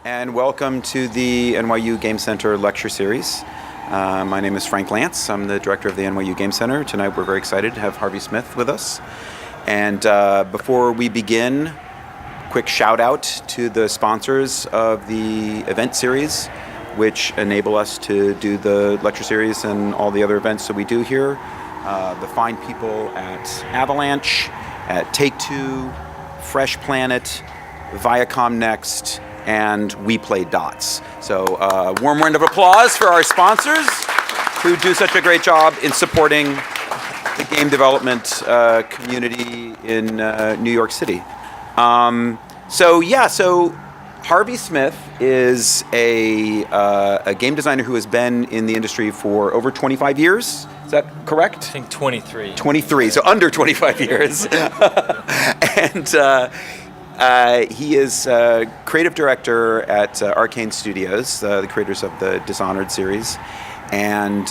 and welcome to the NYU Game Center lecture series. My name is Frank Lantz. I'm the director of the NYU Game Center. Tonight we're very excited to have Harvey Smith with us. And before we begin, quick shout out to the sponsors of the event series, which enable us to do the lecture series and all the other events that we do here. The fine people at Avalanche, at Take-Two, Fresh Planet, Viacom Next, and We Play Dots. So warm round of applause for our sponsors who do such a great job in supporting the game development community in New York City. So Harvey Smith is a game designer who has been in the industry for over 25 years. Is that correct? I think 23. 23, so under 25 years. And he is creative director at Arkane Studios, the creators of the Dishonored series. And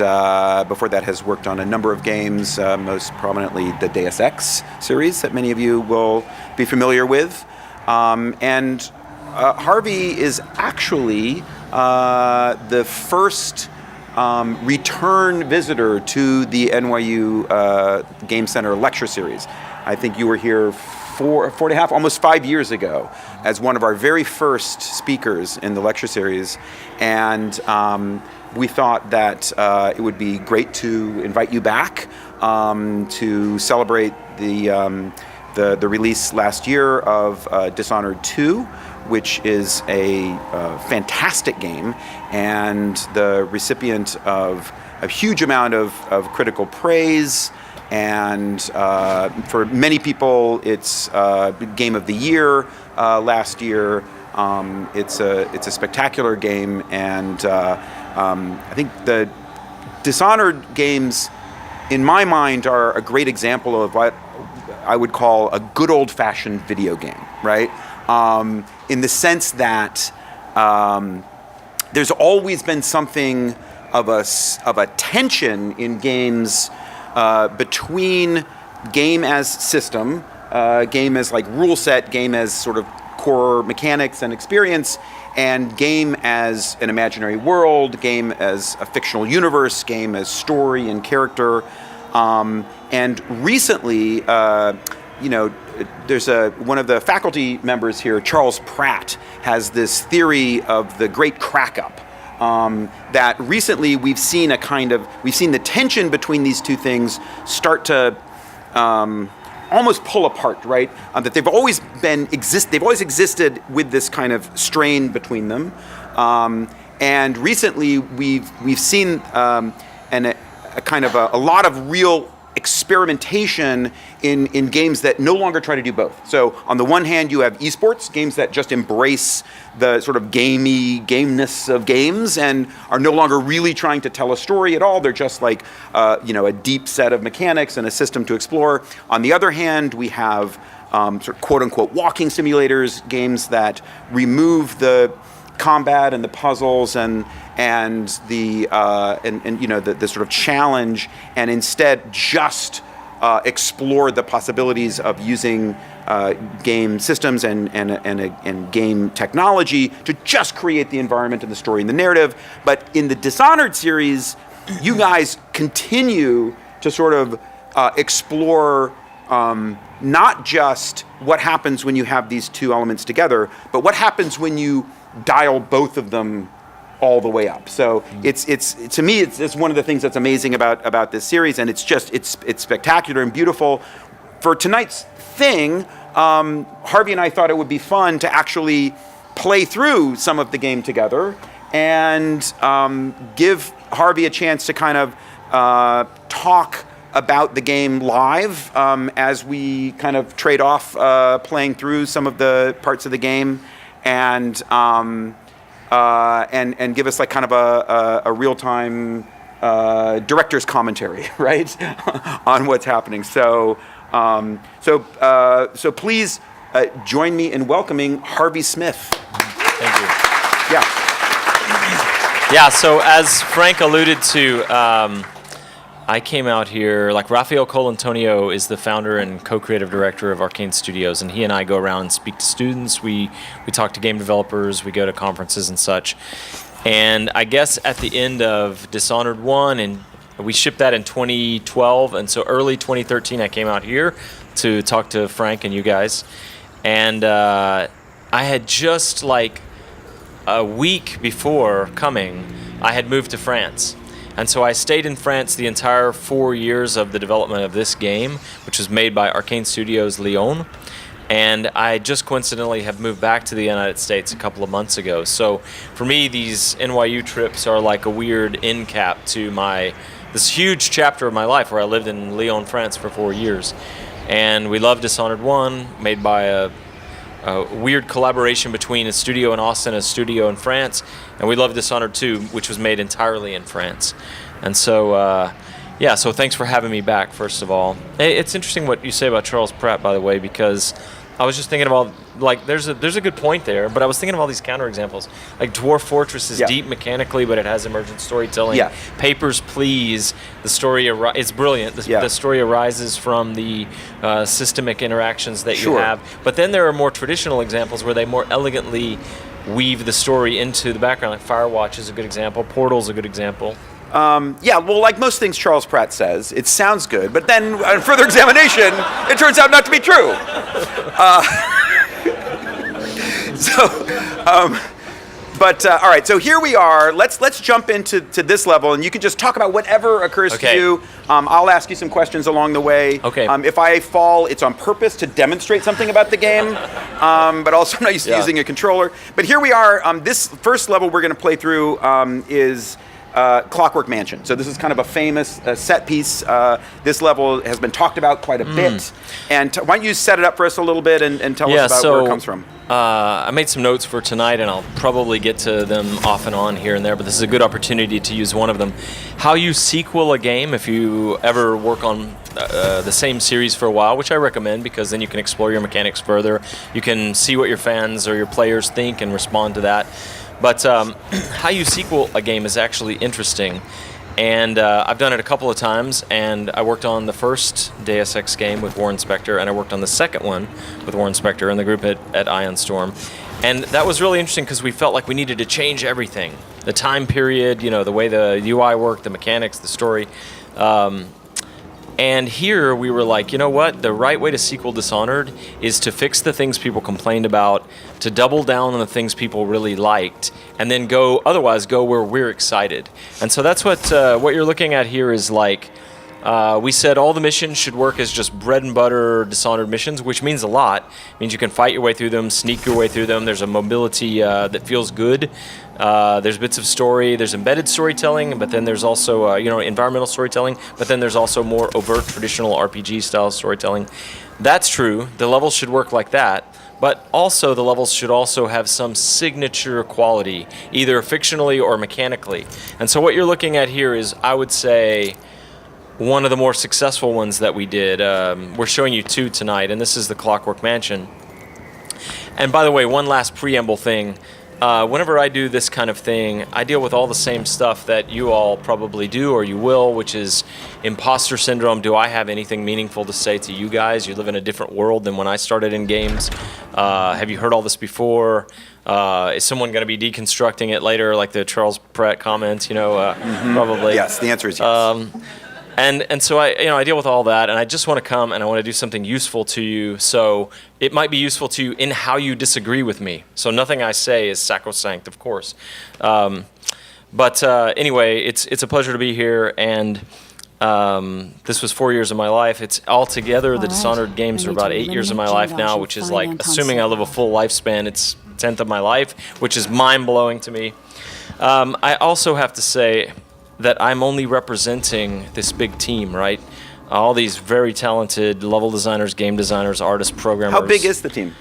before that has worked on a number of games, most prominently the Deus Ex series that many of you will be familiar with. And Harvey is actually the first return visitor to the NYU Game Center lecture series. I think you were here four and a half, almost 5 years ago as one of our very first speakers in the lecture series. And we thought that it would be great to invite you back to celebrate the release last year of Dishonored 2, which is a fantastic game and the recipient of a huge amount of critical praise. And for many people, it's Game of the Year last year. It's a spectacular game, and I think the Dishonored games, in my mind, are a great example of what I would call a good old-fashioned video game, right? In the sense that there's always been something of a tension in games between game as system, game as like rule set, game as sort of core mechanics and experience, and game as an imaginary world, game as a fictional universe, game as story and character. And recently, there's one of the faculty members here, Charles Pratt, has this theory of the Great Crack-Up. That recently we've seen the tension between these two things start to almost pull apart, right? That they've always existed with this kind of strain between them, and recently we've seen a lot of real experimentation in games that no longer try to do both. So on the one hand, you have esports, games that just embrace the sort of gameness of games and are no longer really trying to tell a story at all. They're just like a deep set of mechanics and a system to explore. On the other hand, we have sort of quote-unquote walking simulators, games that remove the combat and the puzzles and the sort of challenge, and instead just explore the possibilities of using game systems and game technology to just create the environment and the story and the narrative. But in the Dishonored series, you guys continue to sort of explore not just what happens when you have these two elements together, but what happens when you dial both of them all the way up. So it's to me it's one of the things that's amazing about this series, and it's spectacular and beautiful. For tonight's thing, Harvey and I thought it would be fun to actually play through some of the game together and give Harvey a chance to kind of talk about the game live as we kind of trade off playing through some of the parts of the game, and give us like kind of a real-time director's commentary, right, on what's happening. So please join me in welcoming Harvey Smith. Thank you. Yeah. Yeah. So as Frank alluded to, I came out here, like Rafael Colantonio is the founder and co-creative director of Arkane Studios, and he and I go around and speak to students. We talk to game developers, we go to conferences and such. And I guess at the end of Dishonored 1, and we shipped that in 2012, and so early 2013 I came out here to talk to Frank and you guys. And I had just like a week before coming, I had moved to France. And so I stayed in France the entire 4 years of the development of this game, which was made by Arkane Studios Lyon. And I just coincidentally have moved back to the United States a couple of months ago. So for me, these NYU trips are like a weird end cap to this huge chapter of my life where I lived in Lyon, France for 4 years. And we love Dishonored 1, made by a weird collaboration between a studio in Austin and a studio in France, and we love Dishonored 2, which was made entirely in France. And so, so thanks for having me back, first of all. It's interesting what you say about Charles Pratt, by the way, because I was just thinking about, like, there's a good point there, but I was thinking of all these counterexamples. Like Dwarf Fortress is deep mechanically, but it has emergent storytelling. Yeah. Papers, Please, the story it's brilliant. The story arises from the systemic interactions that you have. But then there are more traditional examples where they more elegantly weave the story into the background. Like Firewatch is a good example. Portal's a good example. Well, like most things Charles Pratt says, it sounds good, but then on further examination, it turns out not to be true. All right, so here we are. Let's jump into this level, and you can just talk about whatever occurs to you. I'll ask you some questions along the way. Okay. If I fall, it's on purpose to demonstrate something about the game, but also I'm not used to using a controller. But here we are. This first level we're going to play through is Clockwork Mansion. So this is kind of a famous set piece. This level has been talked about quite a bit. And why don't you set it up for us a little bit and tell us about where it comes from? I made some notes for tonight, and I'll probably get to them off and on here and there, but this is a good opportunity to use one of them. How you sequel a game, if you ever work on the same series for a while, which I recommend because then you can explore your mechanics further. You can see what your fans or your players think and respond to that. But how you sequel a game is actually interesting, and I've done it a couple of times, and I worked on the first Deus Ex game with Warren Spector, and I worked on the second one with Warren Spector and the group at Ion Storm. And that was really interesting because we felt like we needed to change everything. The time period, the way the UI worked, the mechanics, the story. And here we were like, you know what? The right way to sequel Dishonored is to fix the things people complained about, to double down on the things people really liked, and then go where we're excited. And so that's what you're looking at here is like, we said all the missions should work as just bread and butter Dishonored missions, which means a lot. It means you can fight your way through them, sneak your way through them. There's a mobility that feels good. There's bits of story. There's embedded storytelling, but then there's also environmental storytelling. But then there's also more overt traditional RPG style storytelling. That's true. The levels should work like that. But also the levels should also have some signature quality, either fictionally or mechanically. And so what you're looking at here is, I would say, one of the more successful ones that we did. We're showing you two tonight, and this is the Clockwork Mansion. And by the way, one last preamble thing. Whenever I do this kind of thing, I deal with all the same stuff that you all probably do, or you will, which is imposter syndrome. Do I have anything meaningful to say to you guys? You live in a different world than when I started in games. Have you heard all this before? Is someone going to be deconstructing it later, like the Charles Pratt comment? Probably. Yes, the answer is yes. And so I deal with all that, and I just want to come and I want to do something useful to you. So it might be useful to you in how you disagree with me. So nothing I say is sacrosanct, of course. But anyway, it's a pleasure to be here, and this was 4 years of my life. It's altogether the Dishonored games are about 8 years of my life now, which is like, assuming I live a full lifespan, it's a tenth of my life, which is mind-blowing to me. I also have to say that I'm only representing this big team, right? All these very talented level designers, game designers, artists, programmers. How big is the team?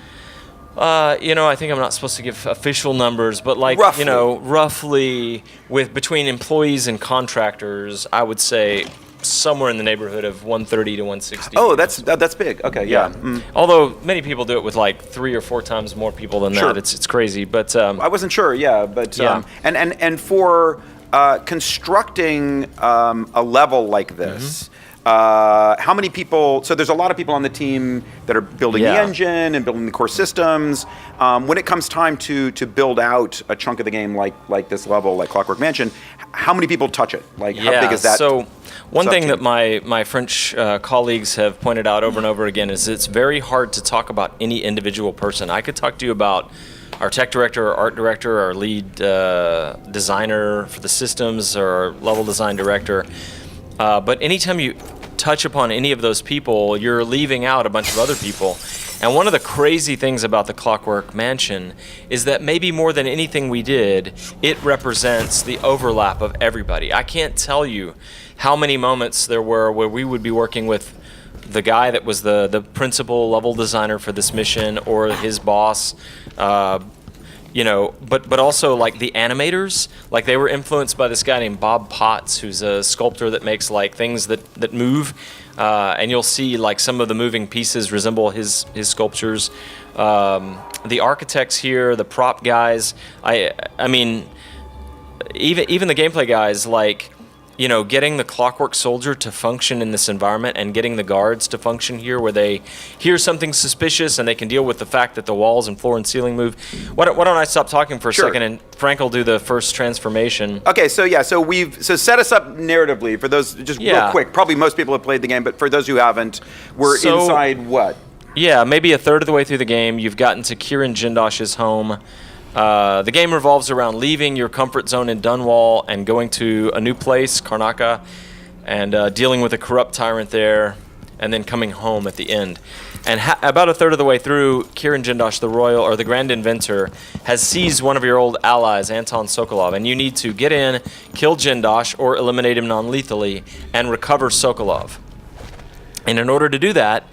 I think I'm not supposed to give official numbers, but roughly with between employees and contractors, I would say somewhere in the neighborhood of 130 to 160. Oh, that's big. Okay, yeah. Although many people do it with like 3 or 4 times more people than that. It's crazy, but I wasn't sure. Yeah, but and for constructing a level like this, how many people, so there's a lot of people on the team that are building the engine and building the core systems. When it comes time to build out a chunk of the game like this level, like Clockwork Mansion, how many people touch it? Like, how big is that? So one thing that my French colleagues have pointed out over and over again is it's very hard to talk about any individual person. I could talk to you about our tech director, our art director, our lead designer for the systems, or our level design director. But anytime you touch upon any of those people, you're leaving out a bunch of other people. And one of the crazy things about the Clockwork Mansion is that maybe more than anything we did, it represents the overlap of everybody. I can't tell you how many moments there were where we would be working with the guy that was the principal level designer for this mission, or his boss, but also like the animators, like they were influenced by this guy named Bob Potts, who's a sculptor that makes like things that move, and you'll see like some of the moving pieces resemble his sculptures. The architects here, the prop guys, I mean, even the gameplay guys, like, getting the Clockwork Soldier to function in this environment and getting the guards to function here where they hear something suspicious and they can deal with the fact that the walls and floor and ceiling move. Why don't I stop talking for a second and Frank will do the first transformation. Okay, so set us up narratively for those, just real quick. Probably most people have played the game, but for those who haven't, we're inside what? Yeah, maybe a third of the way through the game, you've gotten to Kieran Jindosh's home. The game revolves around leaving your comfort zone in Dunwall and going to a new place, Karnaca, and dealing with a corrupt tyrant there, and then coming home at the end. And about a third of the way through, Kieran Jindosh, the royal or the grand inventor, has seized one of your old allies, Anton Sokolov, and you need to get in, kill Jindosh, or eliminate him non-lethally, and recover Sokolov. And in order to do that,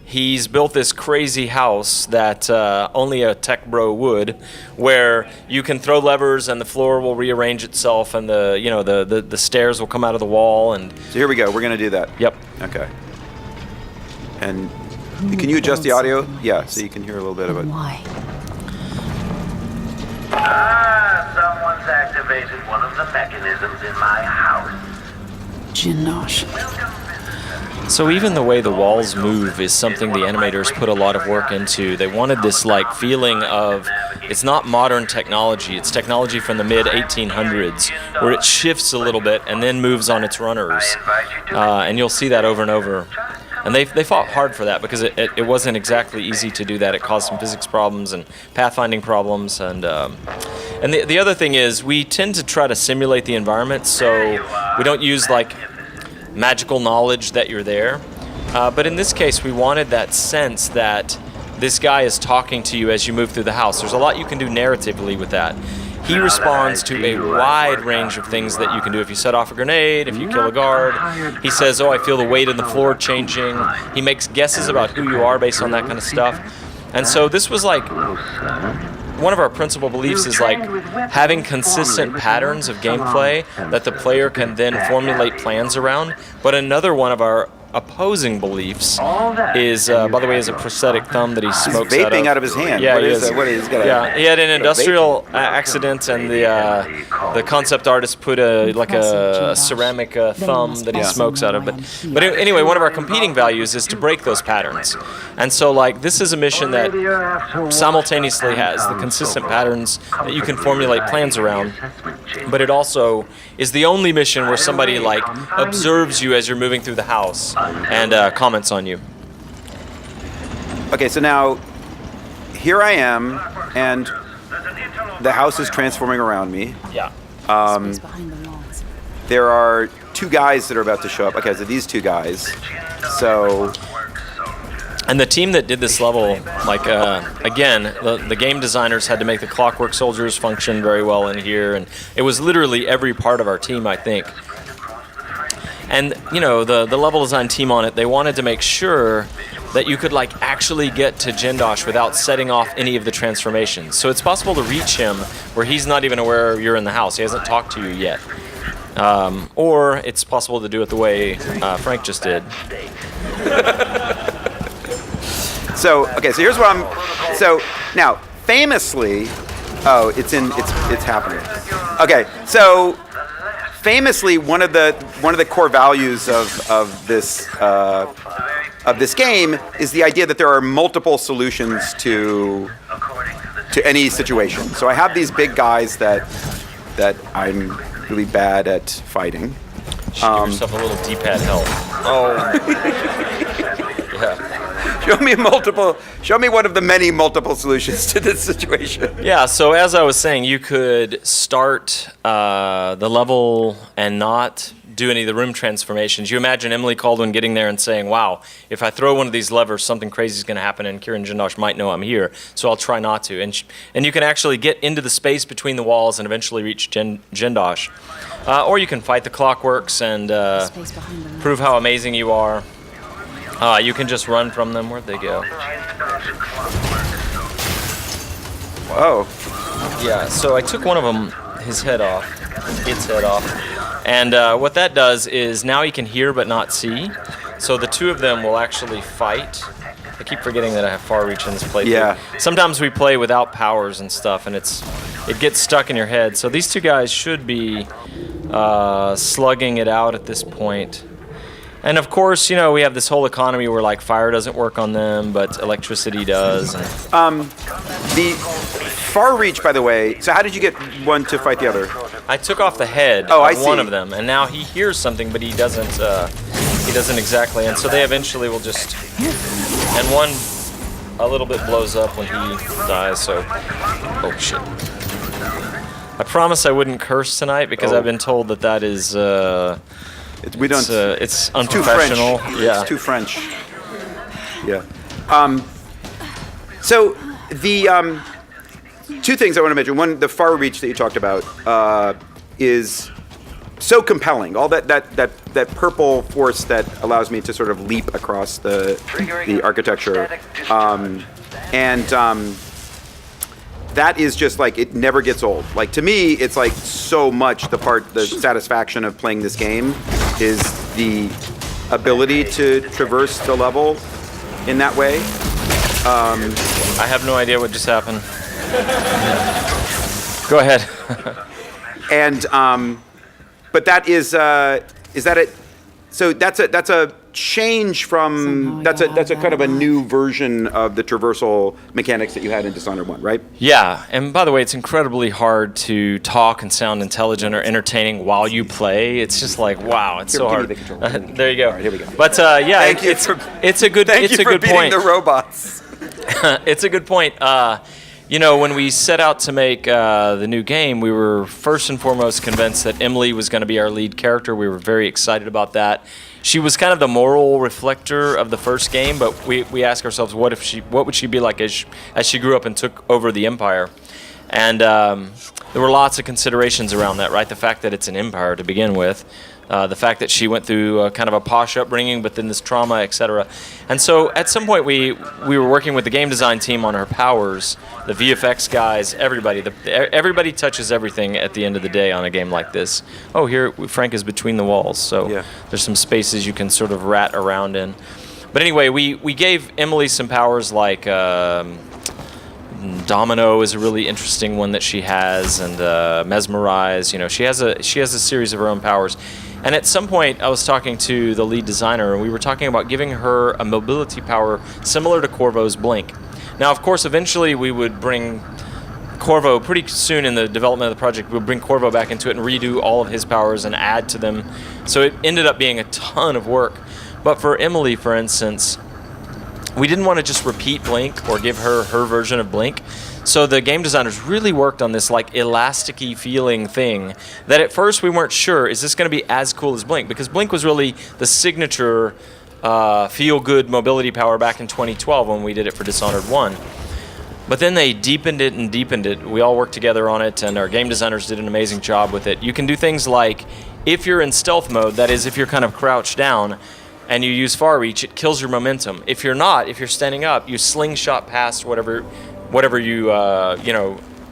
he's built this crazy house that only a tech bro would, where you can throw levers and the floor will rearrange itself, and the stairs will come out of the wall. And so here we go. We're going to do that. Yep. Okay. And can you adjust the audio? Yeah, so you can hear a little bit of it. Why? Someone's activated one of the mechanisms in my house. Jindosh. So even the way the walls move is something the animators put a lot of work into. They wanted this like feeling of, it's not modern technology, it's technology from the mid-1800s, where it shifts a little bit and then moves on its runners. And you'll see that over and over. And they fought hard for that because it wasn't exactly easy to do that. It caused some physics problems and pathfinding problems. And the other thing is, we tend to try to simulate the environment, so we don't use like magical knowledge that you're there. But in this case, we wanted that sense that this guy is talking to you as you move through the house. There's a lot you can do narratively with that. He responds to a wide range of things that you can do. If you set off a grenade, if you kill a guard, he says, "Oh, I feel the weight in the floor changing." He makes guesses about who you are based on that kind of stuff. And so this was like, one of our principal beliefs is like having consistent patterns of gameplay that the player can then formulate plans around. But another one of our opposing beliefs is, by the way, is a prosthetic thumb that he smokes out of. He's vaping out of his hand. Yeah, what he is is. That? What is, he had an industrial accident, and the concept artist put a ceramic thumb that he smokes out of. But anyway, one of our competing values is to break those patterns. And so, like, this is a mission that simultaneously has the consistent patterns that you can formulate plans around, but it also is the only mission where somebody like observes you as you're moving through the house and comments on you. Okay, so now here I am, and the house is transforming around me. Yeah. There are two guys that are about to show up. Okay, so these two guys. So. And the team that did this level, like, again, the game designers had to make the Clockwork Soldiers function very well in here, and it was literally every part of our team, I think. And, the level design team on it, they wanted to make sure that you could, like, actually get to Jindosh without setting off any of the transformations. So it's possible to reach him where he's not even aware you're in the house. He hasn't talked to you yet. Or it's possible to do it the way Frank just did. So here's what so now famously, it's happening. Okay, so famously, one of the core values of this game is the idea that there are multiple solutions to any situation. So I have these big guys that I'm really bad at fighting. Give yourself a little D-pad help. Oh. Yeah. Show me one of the many multiple solutions to this situation. Yeah, so as I was saying, you could start the level and not do any of the room transformations. You imagine Emily Caldwin getting there and saying, wow, if I throw one of these levers, something crazy is going to happen, and Kieran Jindosh might know I'm here, so I'll try not to. And you can actually get into the space between the walls and eventually reach Jindosh. Or you can fight the Clockworks and prove how amazing you are. You can just run from them. Where'd they go? Whoa. Yeah, so I took one of them, its head off. And what that does is now he can hear but not see. So the two of them will actually fight. I keep forgetting that I have far reach in this playthrough. Yeah. Sometimes we play without powers and stuff, and it gets stuck in your head. So these two guys should be slugging it out at this point. And of course, we have this whole economy where like fire doesn't work on them, but electricity does. The far reach, by the way. So how did you get one to fight the other? I took off the head of one of them, and now he hears something, but he doesn't. He doesn't exactly, and so they eventually will just. And one a little bit blows up when he dies. So, oh shit! I promise I wouldn't curse tonight because I've been told that is. It's unprofessional. It's too French. Yeah. So the two things I want to mention. One, the far reach that you talked about is so compelling. All that purple force that allows me to sort of leap across the architecture, that is just like, it never gets old. Like, to me, it's like so much the satisfaction of playing this game is the ability to traverse the level in that way. I have no idea what just happened. Go ahead. And but that is that it? So that's a change from that's a kind of a new version of the traversal mechanics that you had in Dishonored 1, right? Yeah, and by the way, it's incredibly hard to talk and sound intelligent or entertaining while you play. It's just like, wow, it's so hard. There you go. All right, here we go. But yeah, it's a good thank it's you a for good beating point. the robots. It's a good point. When we set out to make the new game, we were first and foremost convinced that Emily was going to be our lead character. We were very excited about that. She was kind of the moral reflector of the first game, but we asked ourselves, what would she be like as she grew up and took over the Empire? And there were lots of considerations around that, right? The fact that it's an empire to begin with, the fact that she went through kind of a posh upbringing, but then this trauma, etc. And so at some point we were working with the game design team on her powers, the VFX guys, everybody. Everybody touches everything at the end of the day on a game like this. Oh, here Frank is between the walls, so there's some spaces you can sort of rat around in. But anyway, we gave Emily some powers like Domino is a really interesting one that she has, and Mesmerize. She has a series of her own powers. And at some point, I was talking to the lead designer, and we were talking about giving her a mobility power similar to Corvo's Blink. Now, of course, eventually we would bring Corvo, pretty soon in the development of the project, we would bring Corvo back into it and redo all of his powers and add to them. So it ended up being a ton of work. But for Emily, for instance, we didn't want to just repeat Blink or give her version of Blink. So the game designers really worked on this like elasticy feeling thing that at first we weren't sure, is this going to be as cool as Blink? Because Blink was really the signature feel-good mobility power back in 2012 when we did it for Dishonored 1. But then they deepened it and deepened it. We all worked together on it, and our game designers did an amazing job with it. You can do things like, if you're in stealth mode, that is if you're kind of crouched down, and you use far reach, it kills your momentum. If you're not, if you're standing up, you slingshot past whatever you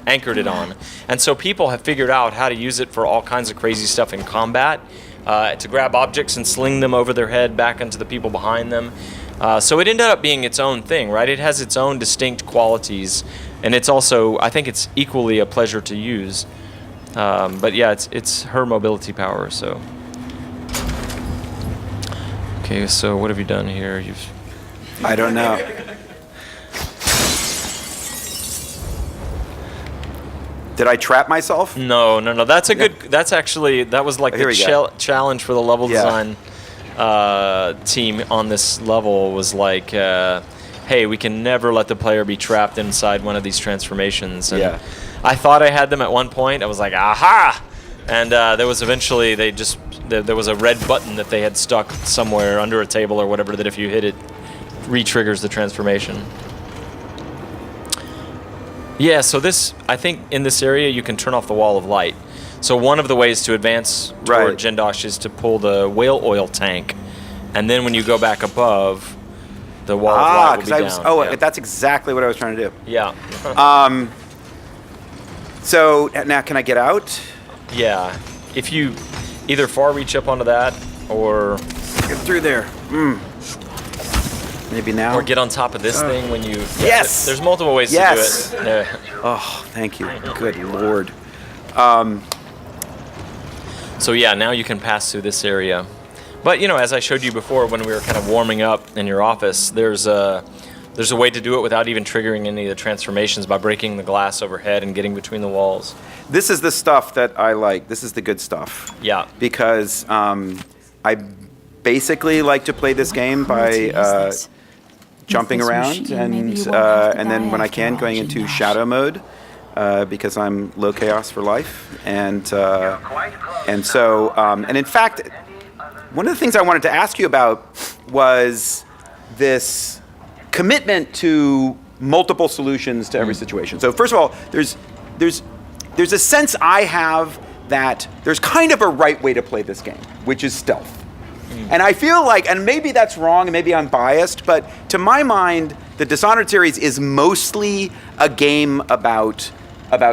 anchored it on. And so people have figured out how to use it for all kinds of crazy stuff in combat, to grab objects and sling them over their head back into the people behind them. So it ended up being its own thing, right? It has its own distinct qualities, and it's also, I think it's equally a pleasure to use. But yeah, it's her mobility power. So okay, so what have you done here? I don't know. Did I trap myself? No. That's a good. That's actually that was like Here the challenge for the level Yeah. design team on this level was like, hey, we can never let the player be trapped inside one of these transformations. And Yeah. I thought I had them at one point. I was like, aha! And there was eventually there was a red button that they had stuck somewhere under a table or whatever that if you hit it, re-triggers the transformation. Yeah, so I think in this area you can turn off the wall of light. So one of the ways to advance toward Right. Jindosh is to pull the whale oil tank, and then when you go back above, the wall of light will be down. Yeah. That's exactly what I was trying to do. Yeah. So now can I get out? Yeah. If you either far reach up onto that or Get through there. Maybe now. get on top of this thing when you Yes! There's multiple ways Yes! to do it. Yeah. Oh, thank you. Good Lord. So yeah, now you can pass through this area. But as I showed you before when we were kind of warming up in your office, there's a way to do it without even triggering any of the transformations by breaking the glass overhead and getting between the walls. This is the stuff that I like. This is the good stuff. Yeah. Because I basically like to play this game by jumping around and then when I can going into shadow mode because I'm low chaos for life and so and in fact one of the things I wanted to ask you about was this commitment to multiple solutions to every situation. So first of all, there's a sense I have that there's kind of a right way to play this game, which is stealth. And I feel like, and maybe that's wrong, and maybe I'm biased, but to my mind, the Dishonored series is mostly a game about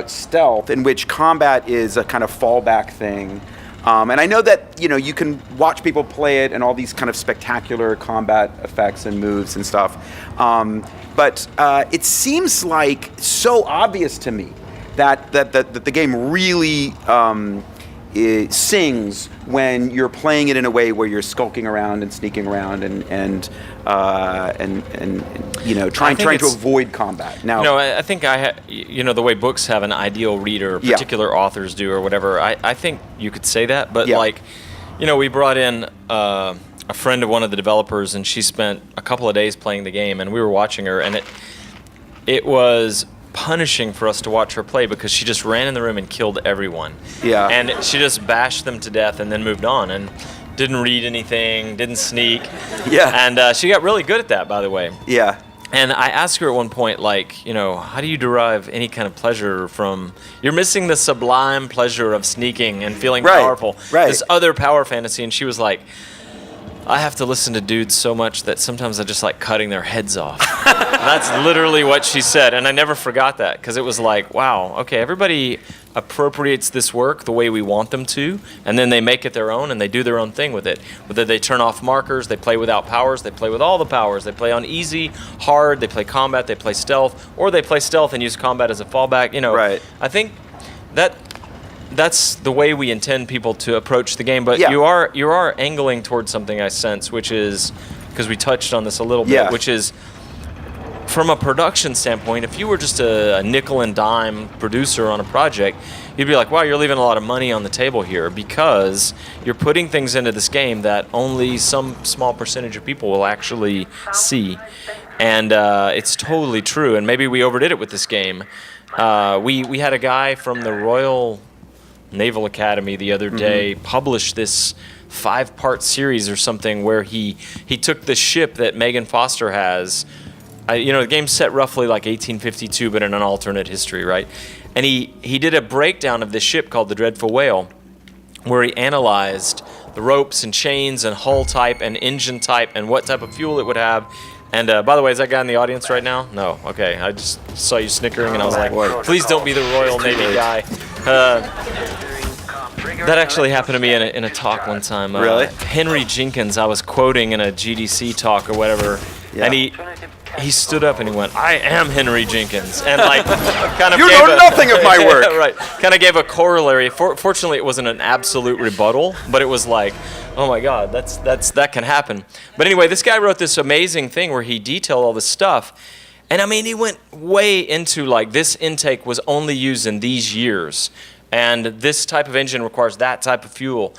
stealth, in which combat is a kind of fallback thing. And I know that you can watch people play it and all these kind of spectacular combat effects and moves and stuff. But it seems like so obvious to me that the game really it sings when you're playing it in a way where you're skulking around and sneaking around and trying to avoid combat. Now, I think the way books have an ideal reader, particular authors do or whatever. I think you could say that, but we brought in a friend of one of the developers, and she spent a couple of days playing the game, and we were watching her, and it was punishing for us to watch her play because she just ran in the room and killed everyone. Yeah. And she just bashed them to death and then moved on and didn't read anything, didn't sneak. Yeah. And she got really good at that, by the way. Yeah. And I asked her at one point, how do you derive any kind of pleasure from... You're missing the sublime pleasure of sneaking and feeling powerful. Right. This other power fantasy. And she was like, I have to listen to dudes so much that sometimes I just like cutting their heads off. That's literally what she said, and I never forgot that because it was like, wow, okay, everybody appropriates this work the way we want them to, and then they make it their own and they do their own thing with it. Whether they turn off markers, they play without powers, they play with all the powers, they play on easy, hard, they play combat, they play stealth, or they play stealth and use combat as a fallback. Right. I think that's the way we intend people to approach the game, but you are angling towards something I sense, which is, because we touched on this a little bit, which is from a production standpoint, if you were just a nickel and dime producer on a project, you'd be like, wow, you're leaving a lot of money on the table here because you're putting things into this game that only some small percentage of people will actually see. And it's totally true, and maybe we overdid it with this game. We had a guy from the Royal Naval Academy the other day published this 5-part series or something where he took the ship that Megan Foster has. The game's set roughly like 1852, but in an alternate history, right? And he did a breakdown of this ship called the Dreadful Whale, where he analyzed the ropes and chains and hull type and engine type and what type of fuel it would have. And by the way, is that guy in the audience right now? No. Okay. I just saw you snickering, and I was like, please don't be the Royal Navy guy. That actually happened to me in a talk one time. Really? Henry Jenkins, I was quoting in a GDC talk or whatever, and he stood up and he went, "I am Henry Jenkins," and like kind of You know nothing of my work. right? Kind of gave a corollary. Fortunately, it wasn't an absolute rebuttal, but it was like, "Oh my God, that can happen." But anyway, this guy wrote this amazing thing where he detailed all this stuff, and I mean, he went way into like this intake was only used in these years, and this type of engine requires that type of fuel.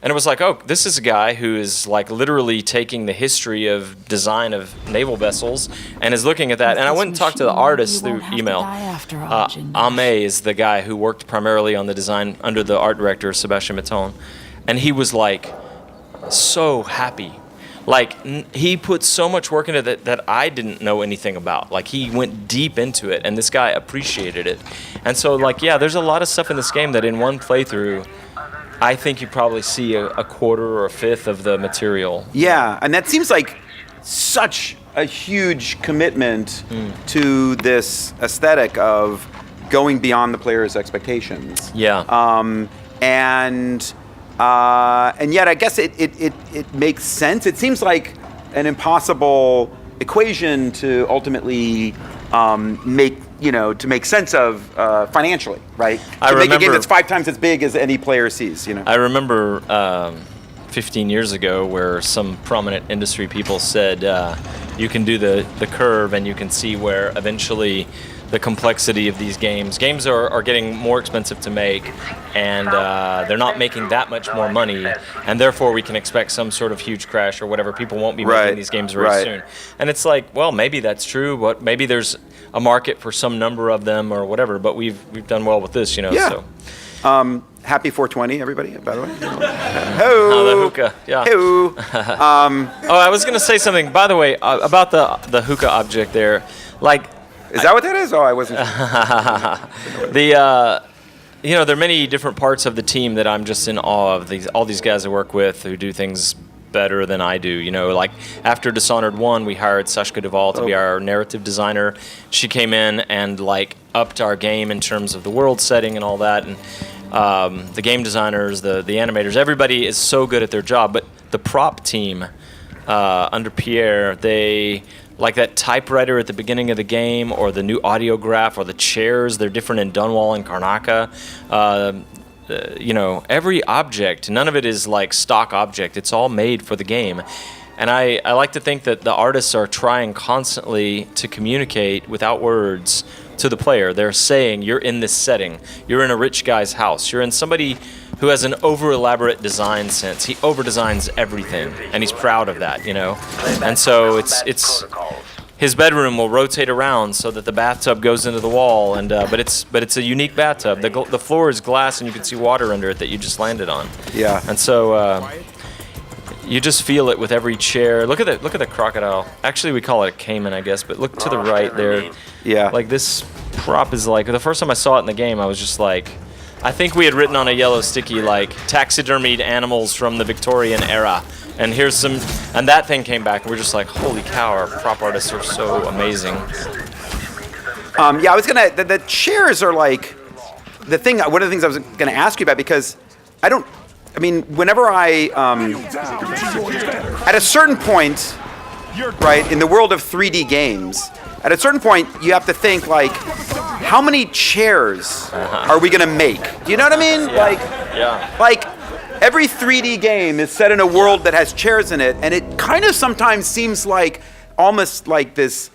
And it was like, oh, this is a guy who is like literally taking the history of design of naval vessels and is looking at that. And I went and talked to the artist through email. Ame is the guy who worked primarily on the design under the art director, Sebastian Mitton. And he was like so happy. Like he put so much work into it that I didn't know anything about. Like he went deep into it and this guy appreciated it. And so like, yeah, there's a lot of stuff in this game that in one playthrough, I think you probably see a quarter or a fifth of the material. Yeah, and that seems like such a huge commitment to this aesthetic of going beyond the player's expectations. Yeah. And yet I guess it makes sense. It seems like an impossible equation to ultimately make sense of financially, right? To make a game that's 5 times as big as any player sees, I remember 15 years ago where some prominent industry people said you can do the curve and you can see where eventually the complexity of these games are getting more expensive to make, and they're not making that much more money, and therefore we can expect some sort of huge crash or whatever. People won't be making these games very soon. And it's like, well, maybe that's true, but maybe there's a market for some number of them or whatever, but we've done well with this, Yeah. So. Happy 420, everybody, by the way. Oh, the hookah, yeah. I was going to say something, by the way, about the hookah object there. Like, is that what that is? Oh, I wasn't sure. There are many different parts of the team that I'm just in awe of. All these guys I work with who do things better than I do. Like after Dishonored 1, we hired Sashka Duvall to be our narrative designer. She came in and like upped our game in terms of the world setting and all that. And the game designers, the animators, everybody is so good at their job. But the prop team under Pierre, they like that typewriter at the beginning of the game, or the new audiograph, or the chairs. They're different in Dunwall and Karnaka. Every object, none of it is like stock object. It's all made for the game. And I like to think that the artists are trying constantly to communicate without words to the player. They're saying, you're in this setting. You're in a rich guy's house. You're in somebody who has an over-elaborate design sense. He over-designs everything, and he's proud of that, And so it's his bedroom will rotate around so that the bathtub goes into the wall, and but it's a unique bathtub. The floor is glass, and you can see water under it that you just landed on. Yeah. And so you just feel it with every chair. Look at the crocodile. Actually, we call it a caiman, I guess. But look to the right there. Yeah. Like this prop is like, the first time I saw it in the game, I was just like, I think we had written on a yellow sticky like taxidermied animals from the Victorian era. And here's some, and that thing came back, and we're just like, holy cow, our prop artists are so amazing. I was gonna. The chairs are like the thing. One of the things I was gonna ask you about, because whenever I at a certain point, right, in the world of 3D games, at a certain point you have to think like, how many chairs are we gonna make? Do you know what I mean? Yeah. Like every 3D game is set in a world that has chairs in it, and it kind of sometimes seems like almost like this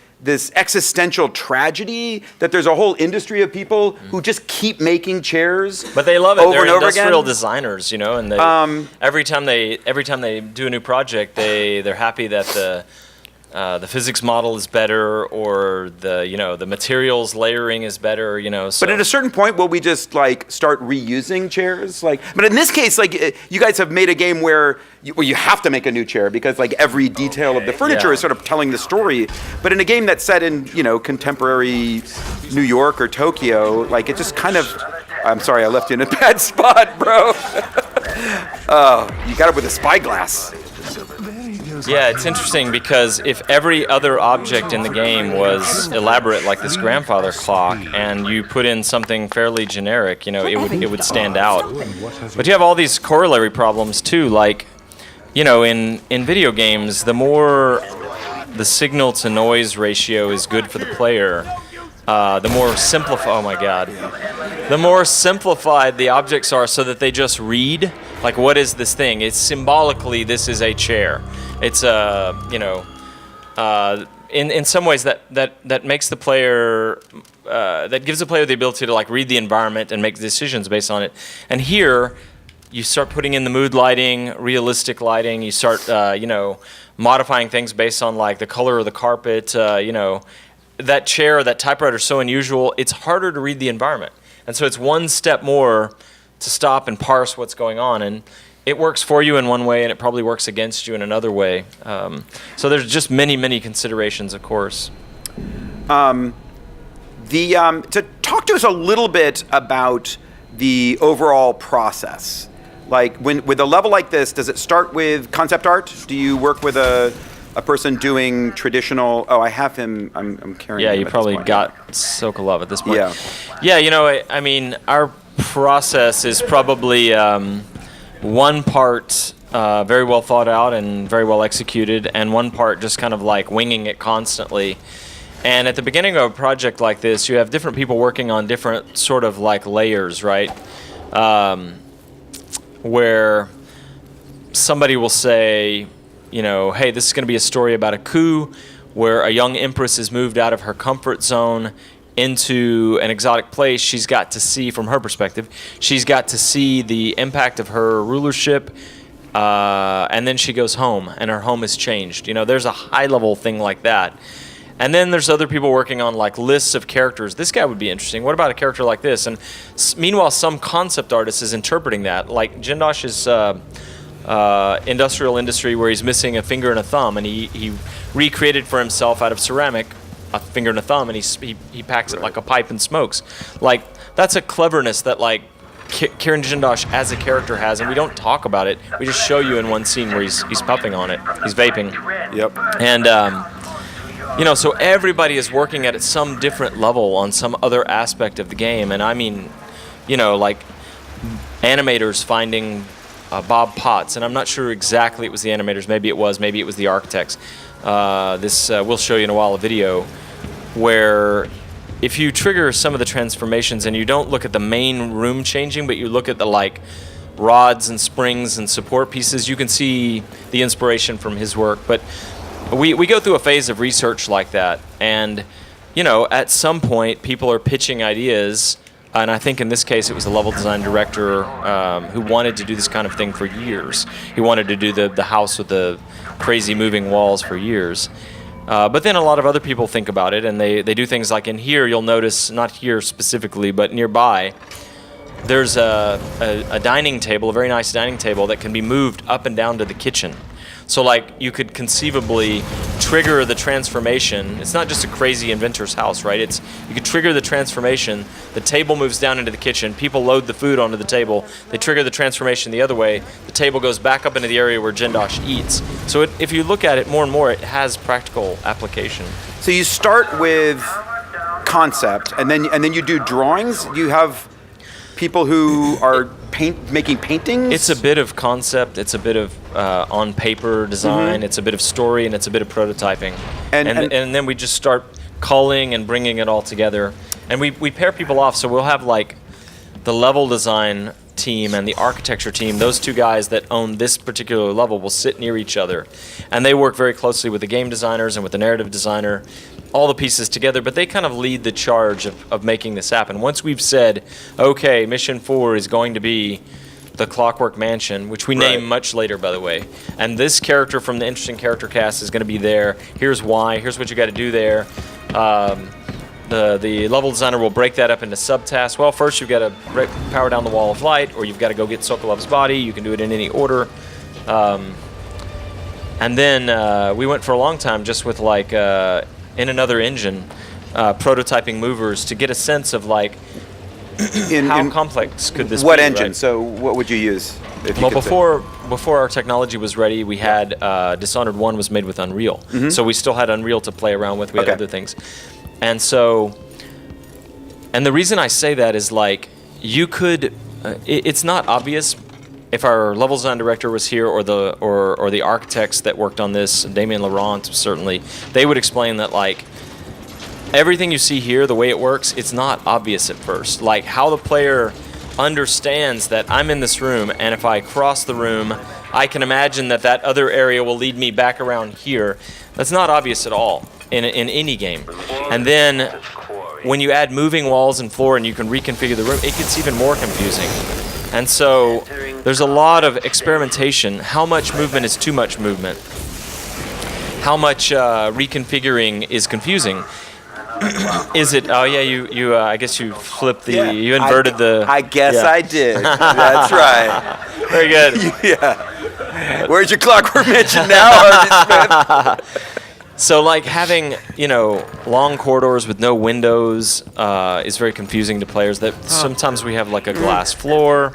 existential tragedy that there's a whole industry of people who just keep making chairs. But they love it. Over They're and over industrial again. designers, and they, every time they do a new project, they're happy that the physics model is better, or the materials layering is better, So. But at a certain point, will we just like start reusing chairs? But in this case, like you guys have made a game where you have to make a new chair because like every detail of the furniture is sort of telling the story. But in a game that's set in contemporary New York or Tokyo, like it just kind of. I'm sorry, I left you in a bad spot, bro. Oh, you got it with a spyglass. Yeah, it's interesting because if every other object in the game was elaborate, like this grandfather clock, and you put in something fairly generic, it would stand out. But you have all these corollary problems too, like, in video games, the more the signal to noise ratio is good for the player, the more simplified the objects are, so that they just read, like, what is this thing? It's symbolically, this is a chair. It's in some ways that makes the player, that gives the player the ability to like read the environment and make decisions based on it. And here, you start putting in the mood lighting, realistic lighting. You start, modifying things based on like the color of the carpet. That chair or that typewriter is so unusual. It's harder to read the environment, and so it's one step more to stop and parse what's going on. And it works for you in one way, and it probably works against you in another way. So there's just many considerations, of course. To talk to us a little bit about the overall process. Like, with a level like this, does it start with concept art? Do you work with a person doing traditional? Oh, I have him. I'm carrying. Yeah, him you at probably this point. got Sokolov at this point. Yeah. Yeah. I mean, our process is probably one part very well thought out and very well executed, and one part just kind of like winging it constantly. And at the beginning of a project like this, you have different people working on different sort of like layers, right? Where somebody will say, hey, this is going to be a story about a coup where a young empress is moved out of her comfort zone into an exotic place. She's got to see, from her perspective, she's got to see the impact of her rulership, and then she goes home, and her home is changed. There's a high-level thing like that. And then there's other people working on like lists of characters. This guy would be interesting. What about a character like this? And meanwhile, some concept artist is interpreting that. Like Jindosh's industrial industry, where he's missing a finger and a thumb, and he recreated for himself out of ceramic a finger and a thumb, and he packs it like a pipe and smokes. Like, that's a cleverness that like Kieran Jindosh as a character has, and we don't talk about it. We just show you in one scene where he's puffing on it. He's vaping. Yep. And so everybody is working at some different level on some other aspect of the game. And I mean, like animators finding Bob Potts, and I'm not sure exactly it was the animators. Maybe it was the architects. We'll show you in a while a video where if you trigger some of the transformations and you don't look at the main room changing, but you look at the like rods and springs and support pieces, you can see the inspiration from his work. But we go through a phase of research like that, and at some point people are pitching ideas, and I think in this case it was a level design director who wanted to do this kind of thing for years. He wanted to do the house with the crazy moving walls for years. But then a lot of other people think about it, and they do things like in here. You'll notice, not here specifically, but nearby, there's a dining table, a very nice dining table that can be moved up and down to the kitchen. So like you could conceivably trigger the transformation. It's not just a crazy inventor's house, right? You could trigger the transformation. The table moves down into the kitchen. People load the food onto the table. They trigger the transformation the other way. The table goes back up into the area where Jindosh eats. So if you look at it more and more, it has practical application. So you start with concept, and then you do drawings. You have people who are making paintings. It's a bit of concept. It's a bit of on paper design. Mm-hmm. It's a bit of story, and it's a bit of prototyping. And then we just start culling and bringing it all together. And we pair people off. So we'll have like the level design team and the architecture team. Those two guys that own this particular level will sit near each other, and they work very closely with the game designers and with the narrative designer, all the pieces together, but they kind of lead the charge of making this happen. Once we've said, okay, mission 4 is going to be the Clockwork Mansion, which we name much later, by the way, and this character from the Interesting Character Cast is going to be there. Here's why. Here's what you got to do there. The level designer will break that up into subtasks. Well, first you've got to power down the wall of light, or you've got to go get Sokolov's body. You can do it in any order. And then we went for a long time just with like in another engine, prototyping movers to get a sense of like how complex could this be. What engine? Right? So what would you use? Well, before our technology was ready, we had Dishonored 1 was made with Unreal. Mm-hmm. So we still had Unreal to play around with. We had other things. And so, and the reason I say that is like, you could, it's not obvious, if our level design director was here, or the architects that worked on this, Damien Laurent certainly, they would explain that like everything you see here, the way it works, it's not obvious at first. Like how the player understands that I'm in this room, and if I cross the room, I can imagine that other area will lead me back around here. That's not obvious at all in any game. And then when you add moving walls and floor and you can reconfigure the room, it gets even more confusing. And so there's a lot of experimentation. How much movement is too much movement? How much reconfiguring is confusing? Is it? Oh yeah, you. I guess you flipped the. You inverted the. I guess I did. That's right. Very good. Yeah. Where's your Clockwork mention now, Harvey Smith? So like having long corridors with no windows is very confusing to players. That sometimes we have like a glass floor.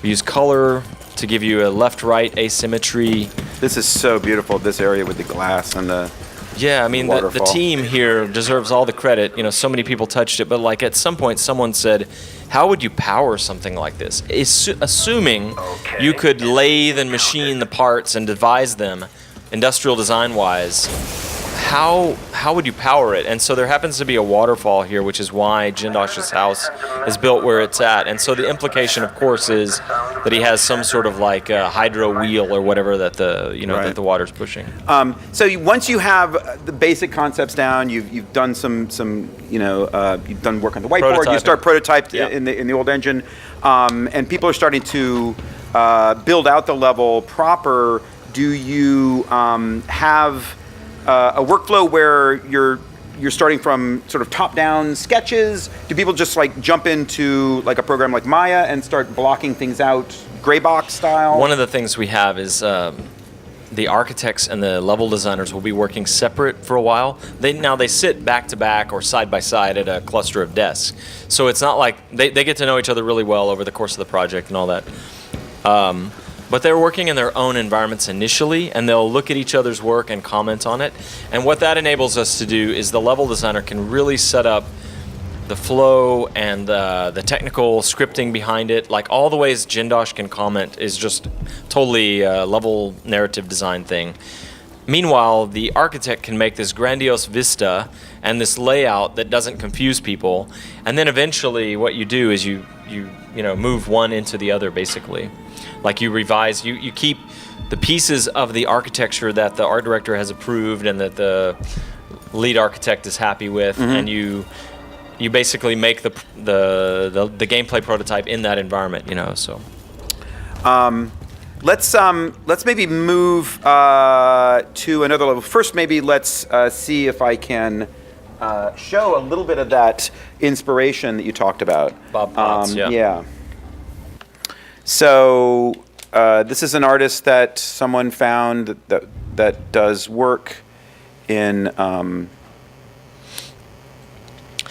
We use color to give you a left-right asymmetry. This is so beautiful. This area with the glass and the. Yeah, I mean, the team here deserves all the credit. So many people touched it, but like at some point someone said, how would you power something like this? Assuming you could lathe and machine the parts and devise them industrial design-wise, how would you power it? And so there happens to be a waterfall here, which is why Jindosh's house is built where it's at. And so the implication, of course, is that he has some sort of like a hydro wheel or whatever that that the water's pushing. So once you have the basic concepts down, you've done some you've done work on the whiteboard. You start prototyped in the old engine, and people are starting to build out the level proper. Do you have a workflow where you're starting from sort of top-down sketches? Do people just like jump into like a program like Maya and start blocking things out, gray box style? One of the things we have is the architects and the level designers will be working separate for a while. They sit back to back or side by side at a cluster of desks, so it's not like they get to know each other really well over the course of the project and all that. But they're working in their own environments initially, and they'll look at each other's work and comment on it. And what that enables us to do is the level designer can really set up the flow and the technical scripting behind it. Like all the ways Jindosh can comment is just totally a level narrative design thing. Meanwhile, the architect can make this grandiose vista and this layout that doesn't confuse people. And then eventually what you do is you move one into the other, basically. Like you revise, you keep the pieces of the architecture that the art director has approved and that the lead architect is happy with, and you basically make the gameplay prototype in that environment, So. Let's maybe move to another level. First, maybe let's see if I can show a little bit of that inspiration that you talked about. Bob Potts, yeah. So this is an artist that someone found that does work in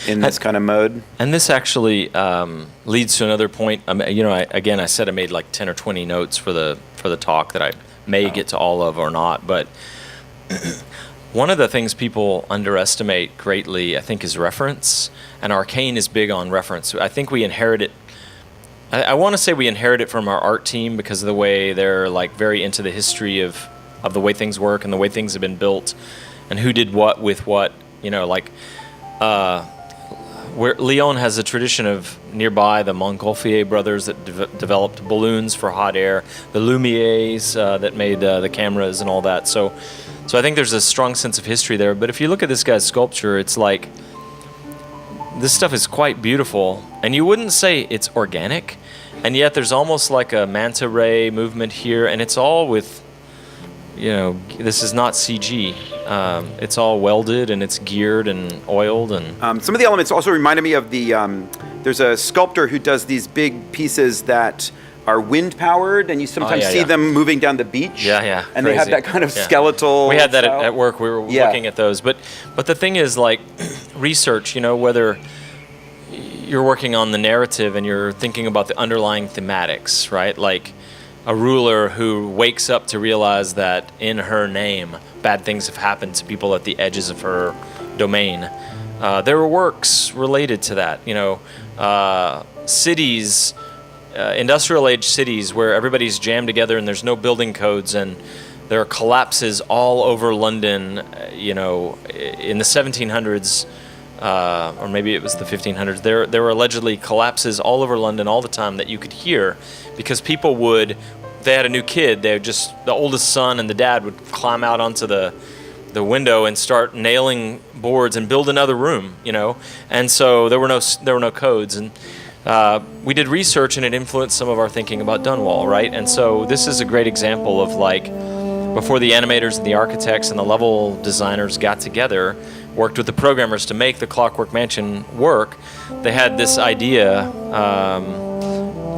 this kind of mode. And this actually leads to another point. I said I made like 10 or 20 notes for the talk that I may get to all of or not. But one of the things people underestimate greatly, I think, is reference. And Arkane is big on reference. I think we inherit it. I want to say we inherit it from our art team because of the way they're like very into the history of the way things work and the way things have been built and who did what with what. Where Lyon has a tradition of nearby the Montgolfier brothers that developed balloons for hot air, the Lumières that made the cameras and all that. So I think there's a strong sense of history there. But if you look at this guy's sculpture, it's like this stuff is quite beautiful, and you wouldn't say it's organic, and yet there's almost like a manta ray movement here, and it's all with, this is not CG. It's all welded and it's geared and oiled, and some of the elements also reminded me of the. There's a sculptor who does these big pieces that are wind powered, and you sometimes see them moving down the beach. Yeah. And crazy. they have that kind of skeletal. We had that at work. We were looking at those, but the thing is, like, research. Whether you're working on the narrative and you're thinking about the underlying thematics, right? Like a ruler who wakes up to realize that in her name, bad things have happened to people at the edges of her domain. There were works related to that. Cities industrial age cities where everybody's jammed together and there's no building codes, and there are collapses all over London. In the 1700s, or maybe it was the 1500s. There were allegedly collapses all over London all the time that you could hear, because people would. They had a new kid. The oldest son and the dad would climb out onto the window and start nailing boards and build another room, And so there were no codes, and we did research, and it influenced some of our thinking about Dunwall, right? And so this is a great example of before the animators and the architects and the level designers got together, worked with the programmers to make the Clockwork Mansion work. They had this idea.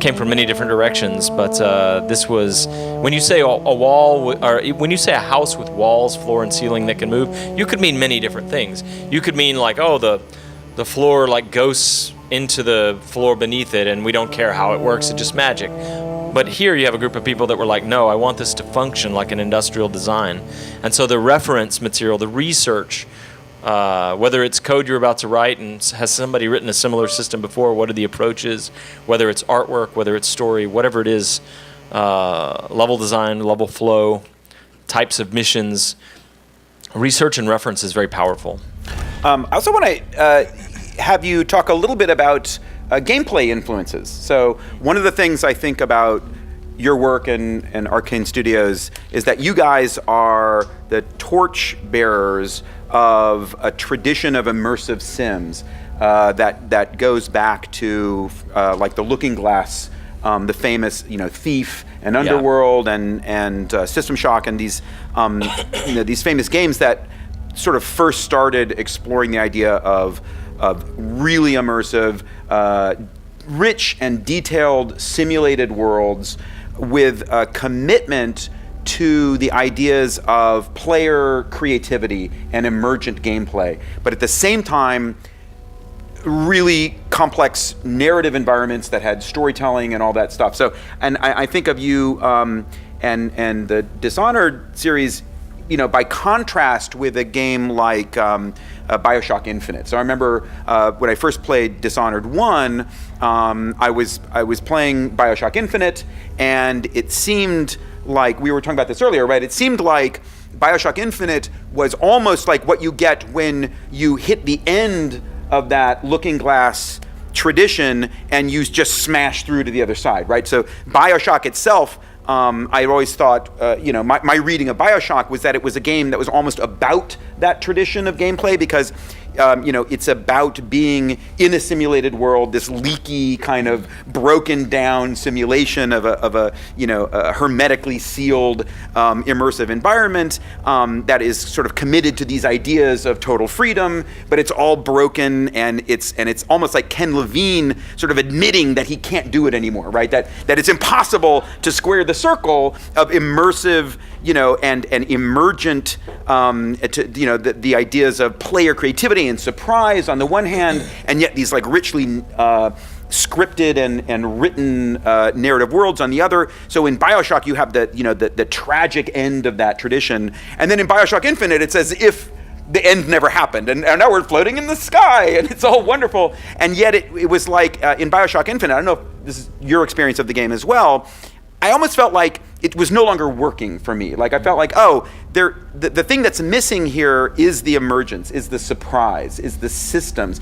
Came from many different directions, but this was, when you say a wall, or when you say a house with walls, floor, and ceiling that can move, you could mean many different things. You could mean the floor goes into the floor beneath it, and we don't care how it works, it's just magic. But here you have a group of people that were like, no, I want this to function like an industrial design. And so the reference material, the research, whether it's code you're about to write and has somebody written a similar system before, what are the approaches, whether it's artwork, whether it's story, whatever it is, level design, level flow, types of missions, research and reference is very powerful. I also want to have you talk a little bit about gameplay influences. So one of the things I think about your work and Arkane Studios is that you guys are the torch bearers of a tradition of immersive sims that goes back to the Looking Glass, the famous Thief and Underworld and System Shock, and these these famous games that sort of first started exploring the idea of really immersive, rich and detailed simulated worlds with a commitment to the ideas of player creativity and emergent gameplay, but at the same time, really complex narrative environments that had storytelling and all that stuff. So, and I think of you and the Dishonored series, by contrast with a game like BioShock Infinite. So I remember when I first played Dishonored 1, I was playing BioShock Infinite, and it seemed like, we were talking about this earlier, right? It seemed like BioShock Infinite was almost like what you get when you hit the end of that Looking Glass tradition and you just smash through to the other side, right? So BioShock itself, I always thought, my reading of BioShock was that it was a game that was almost about that tradition of gameplay, because it's about being in a simulated world, this leaky kind of broken down simulation of a hermetically sealed immersive environment that is sort of committed to these ideas of total freedom, but it's all broken, and it's almost like Ken Levine sort of admitting that he can't do it anymore, right? That it's impossible to square the circle of immersive, and emergent, the ideas of player creativity and surprise on the one hand, and yet these richly scripted and written narrative worlds on the other. So in BioShock you have the tragic end of that tradition, and then in BioShock Infinite it's as if the end never happened, and now we're floating in the sky, and it's all wonderful. And yet it was like in BioShock Infinite, I don't know if this is your experience of the game as well, I almost felt like it was no longer working for me. Like I felt like, the thing that's missing here is the emergence, is the surprise, is the systems.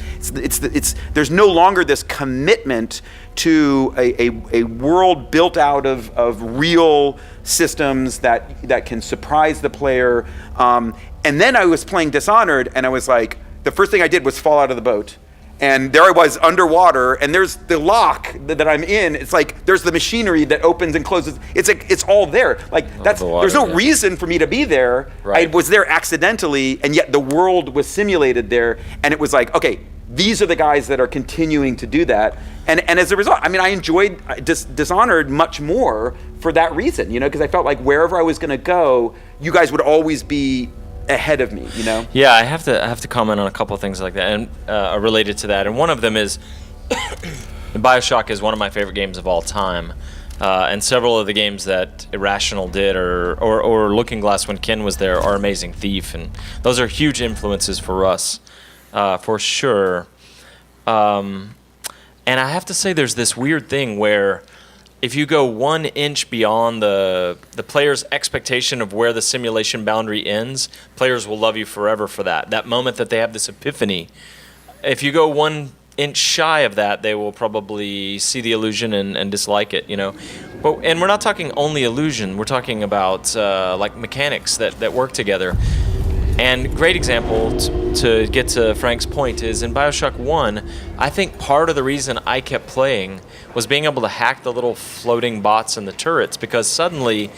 There's no longer this commitment to a world built out of real systems that can surprise the player. And then I was playing Dishonored, and I was like, the first thing I did was fall out of the boat. And there I was underwater, and there's the lock that I'm in. It's like there's the machinery that opens and closes. It's all there. There's no reason for me to be there. Right. I was there accidentally, and yet the world was simulated there. And it was like, okay, these are the guys that are continuing to do that. And as a result, I enjoyed Dishonored much more for that reason, because I felt like wherever I was going to go, you guys would always be ahead of me, Yeah, I have to comment on a couple of things like that and related to that. And one of them is BioShock is one of my favorite games of all time, and several of the games that Irrational did or Looking Glass when Ken was there are amazing. Thief, and those are huge influences for us, for sure. And I have to say, there's this weird thing where if you go 1 inch beyond the player's expectation of where the simulation boundary ends, players will love you forever for that. That moment that they have this epiphany. If you go 1 inch shy of that, they will probably see the illusion and dislike it, you know. And we're not talking only illusion. We're talking about like mechanics that work together. And great example to get to Frank's point is in BioShock 1, I think part of the reason I kept playing was being able to hack the little floating bots in the turrets, because suddenly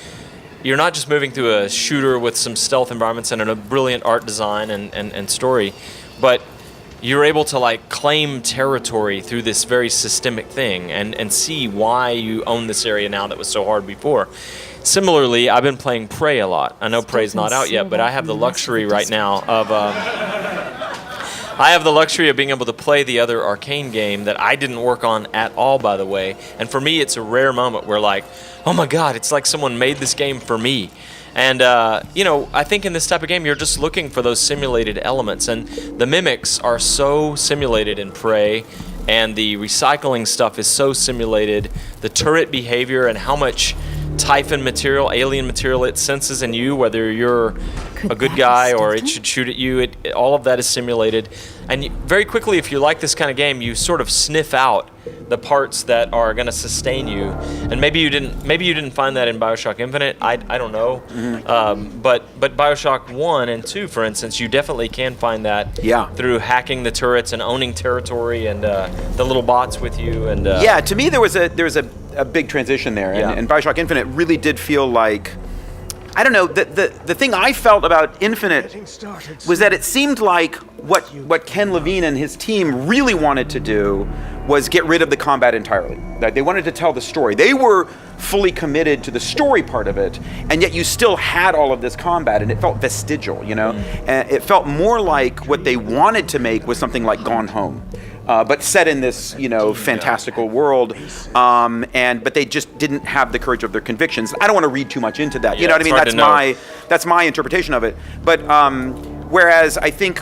you're not just moving through a shooter with some stealth environments and a brilliant art design and story, but you're able to like claim territory through this very systemic thing and see why you own this area now that was so hard before. Similarly, I've been playing Prey a lot. I know Prey's not out yet, but I have the luxury right now of being able to play the other Arkane game that I didn't work on at all, by the way. And for me, it's a rare moment where like, oh my God, it's like someone made this game for me. And, you know, I think in this type of game, you're just looking for those simulated elements. And the mimics are so simulated in Prey, and the recycling stuff is so simulated. The turret behavior and how much Typhon material, alien material it senses in you, whether you're a good guy or it should shoot at you, all of that is simulated. And very quickly, if you like this kind of game, you sort of sniff out the parts that are going to sustain you. And maybe you didn't find that in BioShock Infinite. I don't know. Mm-hmm. But BioShock 1 and 2, for instance, you definitely can find that through hacking the turrets and owning territory and the little bots with you. And to me there was a big transition there, and BioShock Infinite really did feel like, I don't know, the thing I felt about Infinite was that it seemed like what Ken Levine and his team really wanted to do was get rid of the combat entirely. Like, they wanted to tell the story. They were fully committed to the story part of it, and yet you still had all of this combat, and it felt vestigial, you know? And it felt more like what they wanted to make was something like Gone Home. But set in this, you know, fantastical world, but they just didn't have the courage of their convictions. I don't want to read too much into that. You know what I mean? That's my interpretation of it. But whereas I think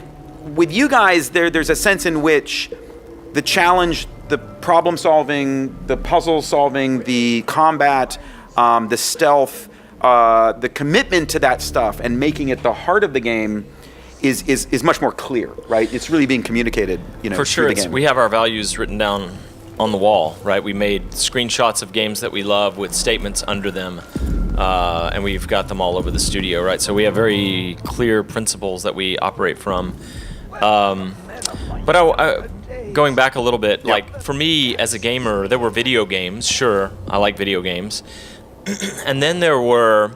with you guys, there's a sense in which the challenge, the problem solving, the puzzle solving, the combat, the stealth, the commitment to that stuff, and making it the heart of the game is much more clear, right? It's really being communicated, you know, for sure. through the game. We have our values written down on the wall, right? We made screenshots of games that we love with statements under them, and we've got them all over the studio, right? So we have very clear principles that we operate from. But going back a little bit, like for me as a gamer, there were video games. Sure, I like video games, and then there were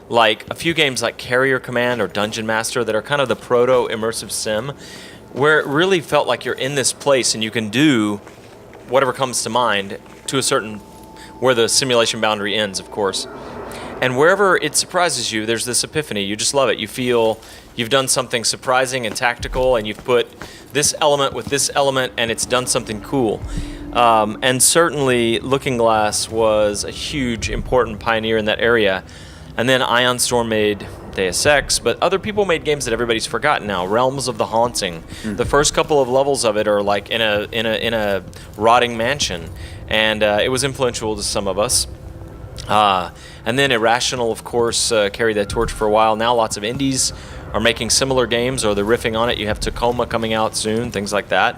like a few games like Carrier Command or Dungeon Master that are kind of the proto immersive sim, where it really felt like you're in this place and you can do whatever comes to mind to a certain, where the simulation boundary ends, of course. And wherever it surprises you, there's this epiphany. You just love it. You feel you've done something surprising and tactical, and you've put this element with this element, and it's done something cool. And certainly Looking Glass was a huge, important pioneer in that area. And then Ion Storm made Deus Ex, but other people made games that everybody's forgotten now. Realms of the Haunting. The first couple of levels of it are like in a rotting mansion, and it was influential to some of us. And then Irrational, of course, carried that torch for a while. Now lots of indies are making similar games, or they're riffing on it. You have Tacoma coming out soon, things like that.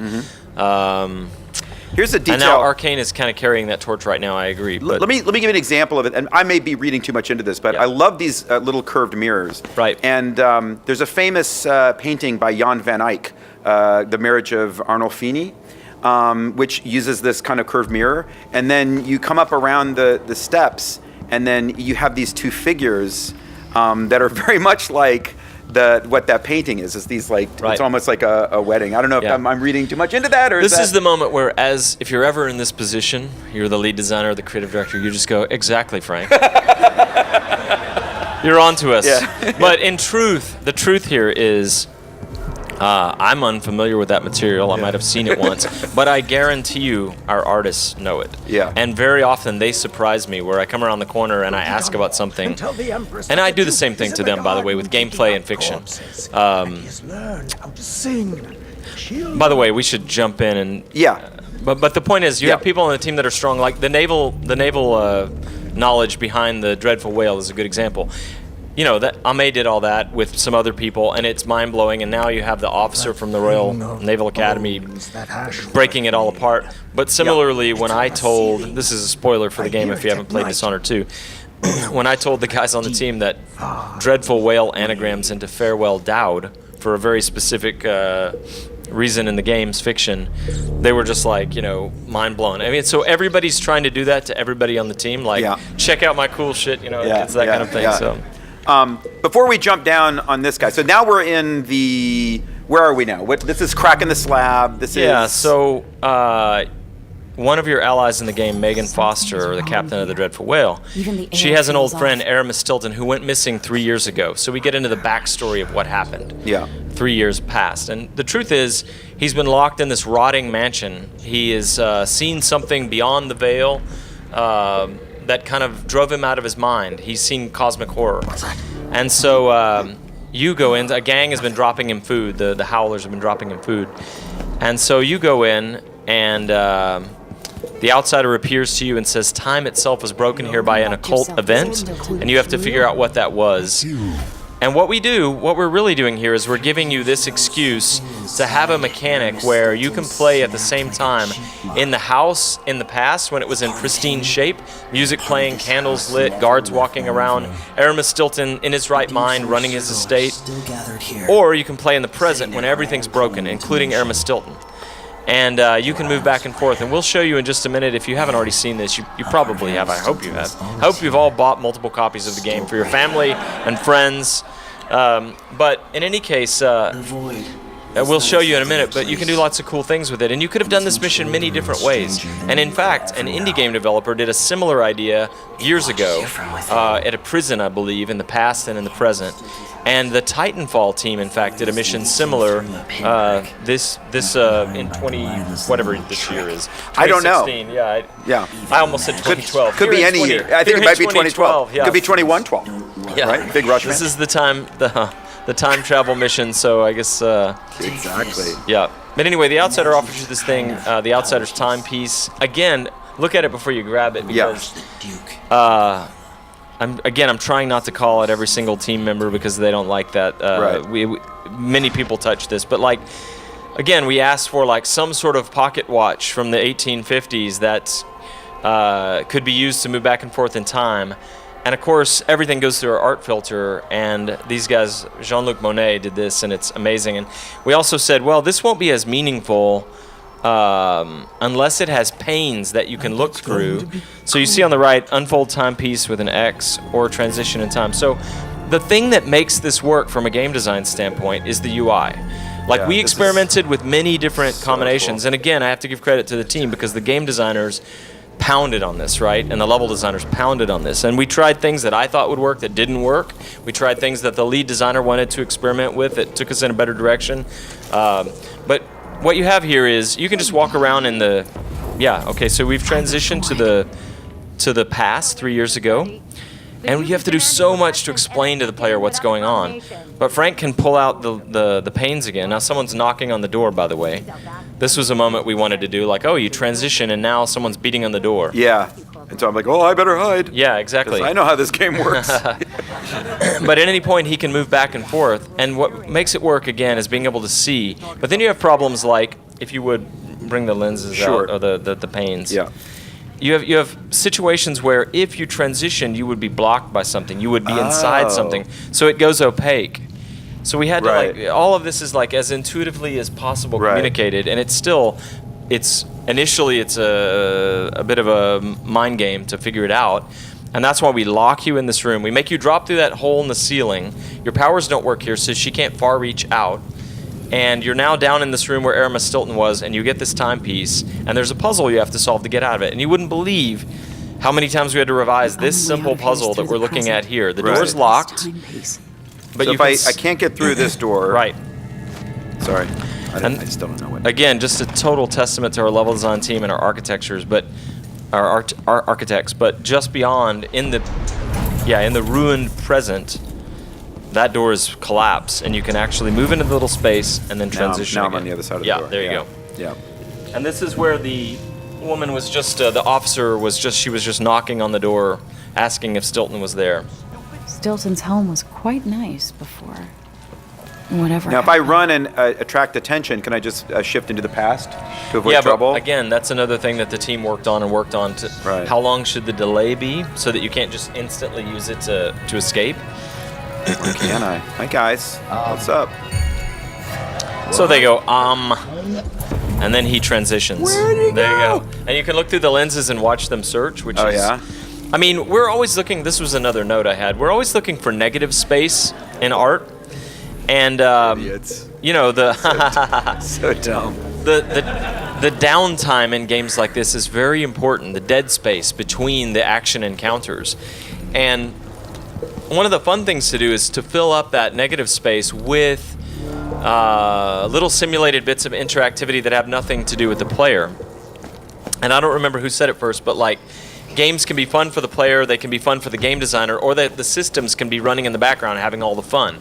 Here's a detail. And now Arkane is kind of carrying that torch right now, I agree. But let me give you an example of it, and I may be reading too much into this, but I love these little curved mirrors. Right. And there's a famous painting by Jan van Eyck, The Marriage of Arnolfini, which uses this kind of curved mirror. And then you come up around the steps, and then you have these two figures that are very much like what that painting is these like, it's almost like a wedding. I don't know if I'm reading too much into that, or this is the moment where, if you're ever in this position, you're the lead designer or the creative director, you just go, exactly, Frank. You're on to us. Yeah. But in truth, the truth here is, I'm unfamiliar with that material. I might have seen it once, but I guarantee you our artists know it. Yeah. And very often they surprise me where I come around the corner and I ask about something, and I do the same thing to them, by the way, with gameplay and fiction. By the way, we should jump in and But the point is, you Yeah. have people on the team that are strong. Like the naval knowledge behind the Dreadful Whale is a good example. You know, that Ame did all that with some other people, and it's mind-blowing, and now you have the officer from the Royal Naval Academy breaking it all apart. But similarly, when I told, this is a spoiler for the game if you haven't played Dishonored 2, when I told the guys on the team that Dreadful Whale anagrams into Farewell Dowd for a very specific reason in the game's fiction, they were just like, you know, mind blown. I mean, so everybody's trying to do that to everybody on the team, like, check out my cool shit, you know, it's that kind of thing. So. Before we jump down on this guy, so now we're in the, where are we now? This is cracking the slab. This is... so one of your allies in the game, Megan Foster, the captain of the Dreadful Whale, she has an old friend, Aramis Stilton, who went missing 3 years ago. So we get into the backstory of what happened. 3 years past. And the truth is, he's been locked in this rotting mansion. He has seen something beyond the veil that kind of drove him out of his mind. He's seen cosmic horror. And so you go in, a gang has been dropping him food, the Howlers have been dropping him food. And so you go in, and the outsider appears to you and says, time itself was broken here by an occult event, and you have to figure out what that was. And what we're really doing here is we're giving you this excuse to have a mechanic where you can play at the same time in the house in the past when it was in pristine shape, music playing, candles lit, guards walking around, Aramis Stilton in his right mind running his estate, or you can play in the present when everything's broken, including Aramis Stilton. And you can move back and forth, and we'll show you in just a minute. If you haven't already seen this, you probably have. I hope you have. I hope you've all bought multiple copies of the game for your family and friends. But in any case, we'll show you in a minute, but you can do lots of cool things with it. And you could have done this mission many different ways. And in fact, an indie game developer did a similar idea years ago at a prison, I believe, in the past and in the present. And the Titanfall team, in fact, did a mission similar this in 20 whatever this year is. I don't know. Yeah, I almost said 2012. Could be any year. I think it might be 2012. Yeah. Could be 2112. Yeah. Right? Big Rush. This is the time travel mission. So I guess. Exactly. Yeah. But anyway, the Outsider offers you this thing, the Outsider's timepiece. Again, look at it before you grab it because. I'm trying not to call out every single team member because they don't like that. Many people touch this, but like, again, we asked for like some sort of pocket watch from the 1850s that could be used to move back and forth in time. And of course, everything goes through our art filter, and these guys, Jean-Luc Monet, did this, and it's amazing. And we also said, well, this won't be as meaningful unless it has panes that you can look through. So you see on the right, unfold timepiece with an X or transition in time. So the thing that makes this work from a game design standpoint is the UI. Like we experimented with many different combinations. Cool. And again, I have to give credit to the team because the game designers pounded on this, right? And the level designers pounded on this. And we tried things that I thought would work that didn't work. We tried things that the lead designer wanted to experiment with that took us in a better direction. But what you have here is you can just walk around in the, so we've transitioned to the past 3 years ago, and you have to do so much to explain to the player what's going on. But Frank can pull out the panes again. Now someone's knocking on the door, by the way. This was a moment we wanted to do, like, oh, you transition and now someone's beating on the door. Yeah. And so I'm like, oh, I better hide. Yeah, exactly. I know how this game works. But at any point, he can move back and forth. And what makes it work, again, is being able to see. But then you have problems like, if you would bring the lenses out, or the panes. Yeah. You have situations where if you transition, you would be blocked by something. You would be inside something. So it goes opaque. So we had to, like, all of this is, like, as intuitively as possible communicated. And it's initially it's a bit of a mind game to figure it out, and that's why we lock you in this room. We make you drop through that hole in the ceiling. Your powers don't work here, so she can't far reach out, and you're now down in this room where Aramis Stilton was, and you get this timepiece, and there's a puzzle you have to solve to get out of it. And you wouldn't believe how many times we had to revise this simple puzzle that we're looking at here. The door's locked, but so if I can't get through this door, sorry. I still don't know what. Again, just a total testament to our level design team and our architectures, but our architects. But just beyond, in the ruined present, that door is collapsed, and you can actually move into the little space and then transition. Now I'm on the other side of the door. Yeah, there you go. Yeah. And this is where the woman was just, the officer was just knocking on the door, asking if Stilton was there. Stilton's home was quite nice before. Whatever. Now, if I run and attract attention, can I just shift into the past to avoid trouble? But again, that's another thing that the team worked on. To Right. How long should the delay be so that you can't just instantly use it to escape? Or can I? Hi, guys. What's up? So they go, and then he transitions. Where'd he There go? you go. And you can look through the lenses and watch them search, which Oh, is... yeah? I mean, we're always looking, this was another note I had, we're always looking for negative space in art. And, Idiots. you know, So dumb. the downtime in games like this is very important, the dead space between the action encounters. And one of the fun things to do is to fill up that negative space with little simulated bits of interactivity that have nothing to do with the player. And I don't remember who said it first, but like, games can be fun for the player, they can be fun for the game designer, or the systems can be running in the background having all the fun.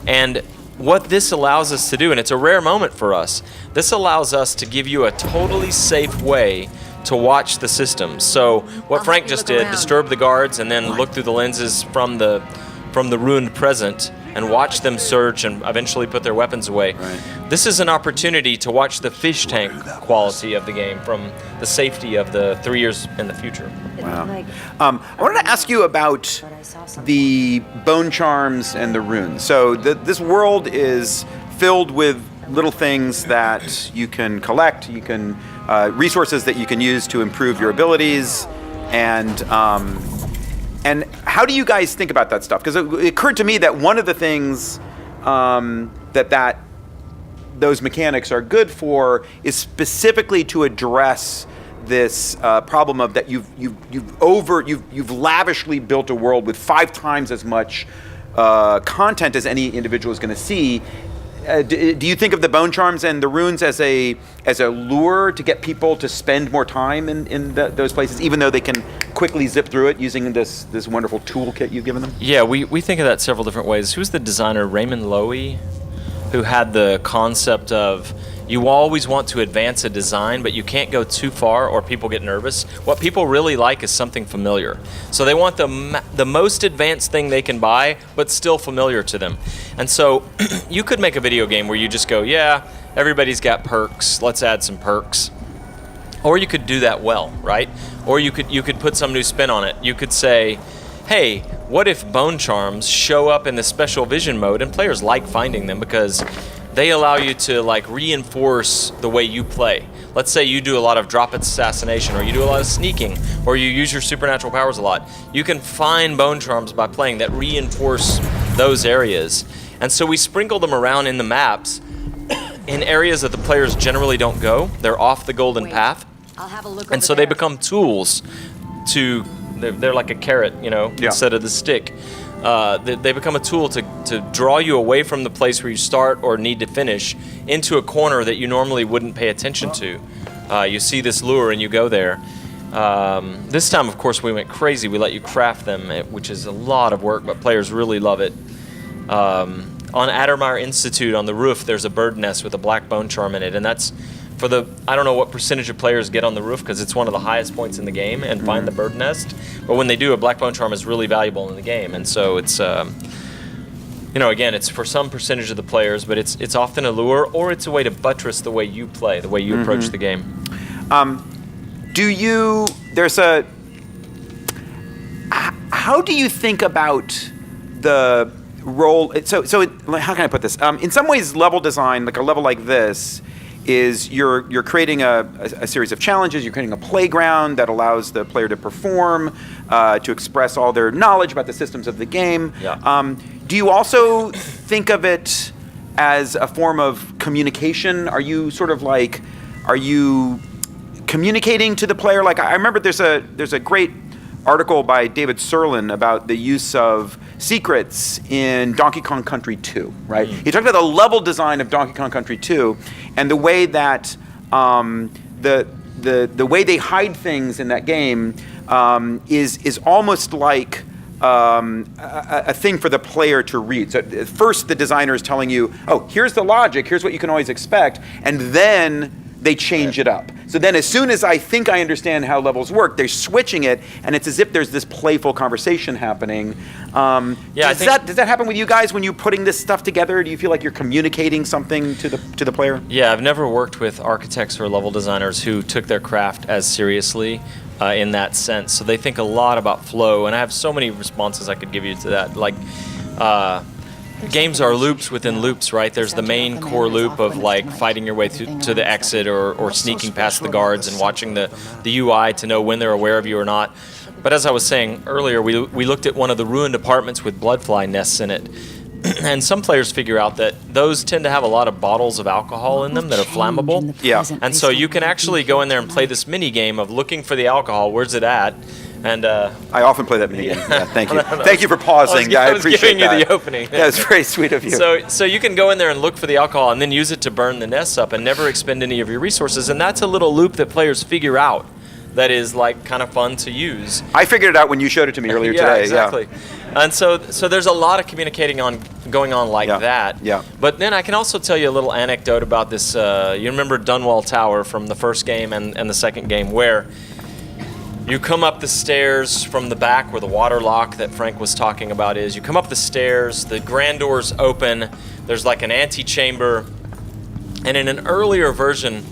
And what this allows us to do, and it's a rare moment for us, this allows us to give you a totally safe way to watch the systems. So what Frank just did, disturb the guards and then look through the lenses from the ruined present and watch them search and eventually put their weapons away. Right. This is an opportunity to watch the fish tank quality of the game from the safety of the 3 years in the future. Wow. I wanted to ask you about the bone charms and the runes. So this world is filled with little things that you can collect, resources that you can use to improve your abilities, and how do you guys think about that stuff? Because it occurred to me that one of the things that those mechanics are good for is specifically to address this problem of that you've lavishly built a world with 5 times as much content as any individual is going to see. Do you think of the bone charms and the runes as a lure to get people to spend more time in those places, even though they can quickly zip through it using this wonderful toolkit you've given them? Yeah, we think of that several different ways. Who's the designer? Raymond Loewy, who had the concept of you always want to advance a design, but you can't go too far or people get nervous. What people really like is something familiar. So they want the most advanced thing they can buy, but still familiar to them. And so you could make a video game where you just go, yeah, everybody's got perks, let's add some perks. Or you could do that well, right? Or you could put some new spin on it. You could say, hey, what if bone charms show up in the special vision mode, and players like finding them because they allow you to like reinforce the way you play. Let's say you do a lot of drop assassination, or you do a lot of sneaking, or you use your supernatural powers a lot. You can find bone charms by playing that reinforce those areas. And so we sprinkle them around in the maps in areas that the players generally don't go. They're off the golden path. I'll have a look. And so they become tools to, they're like a carrot, instead of the stick. They become a tool to draw you away from the place where you start or need to finish into a corner that you normally wouldn't pay attention to. You see this lure and you go there. This time, of course, we went crazy. We let you craft them, which is a lot of work, but players really love it. On Addermeyer Institute on the roof, there's a bird nest with a black bone charm in it, and that's for I don't know what percentage of players get on the roof because it's one of the highest points in the game and find the bird nest. But when they do, a black bone charm is really valuable in the game. And so it's, again, it's for some percentage of the players, but it's often a lure, or it's a way to buttress the way you play, the way you approach the game. How do you think about the role? So how can I put this? In some ways, level design, like a level like this, is you're creating a series of challenges. You're creating a playground that allows the player to perform, to express all their knowledge about the systems of the game. Yeah. Do you also think of it as a form of communication? Are you communicating to the player? Like, I remember there's a great article by David Serlin about the use of secrets in Donkey Kong Country 2, right? He talked about the level design of Donkey Kong Country 2 and the way that the way they hide things in that game is almost like a thing for the player to read. So first the designer is telling you, oh, here's the logic, here's what you can always expect, and then they change it up. So then as soon as I think I understand how levels work, they're switching it, and it's as if there's this playful conversation happening. Does that happen with you guys when you're putting this stuff together? Do you feel like you're communicating something to the player? Yeah, I've never worked with architects or level designers who took their craft as seriously in that sense. So they think a lot about flow, and I have so many responses I could give you to that. Like, games are loops within loops, right? There's the main core loop of like fighting your way through to the exit or sneaking past the guards and watching the UI to know when they're aware of you or not. But as I was saying earlier, we looked at one of the ruined apartments with bloodfly nests in it. And some players figure out that those tend to have a lot of bottles of alcohol in them that are flammable. Yeah. And so you can actually go in there and play this mini game of looking for the alcohol. Where's it at? And I often play that mini game. Yeah, thank you. Thank you for pausing. I was appreciate giving you that. the opening. That was very sweet of you. So you can go in there and look for the alcohol and then use it to burn the nests up and never expend any of your resources. And that's a little loop that players figure out that is like kind of fun to use. I figured it out when you showed it to me earlier Yeah, today. exactly. Yeah. And so there's a lot of communicating going on like that. Yeah. But then I can also tell you a little anecdote about this. You remember Dunwall Tower from the first game and the second game, where you come up the stairs from the back where the water lock that Frank was talking about is. You come up the stairs, the grand doors open, there's like an antechamber, and in an earlier version,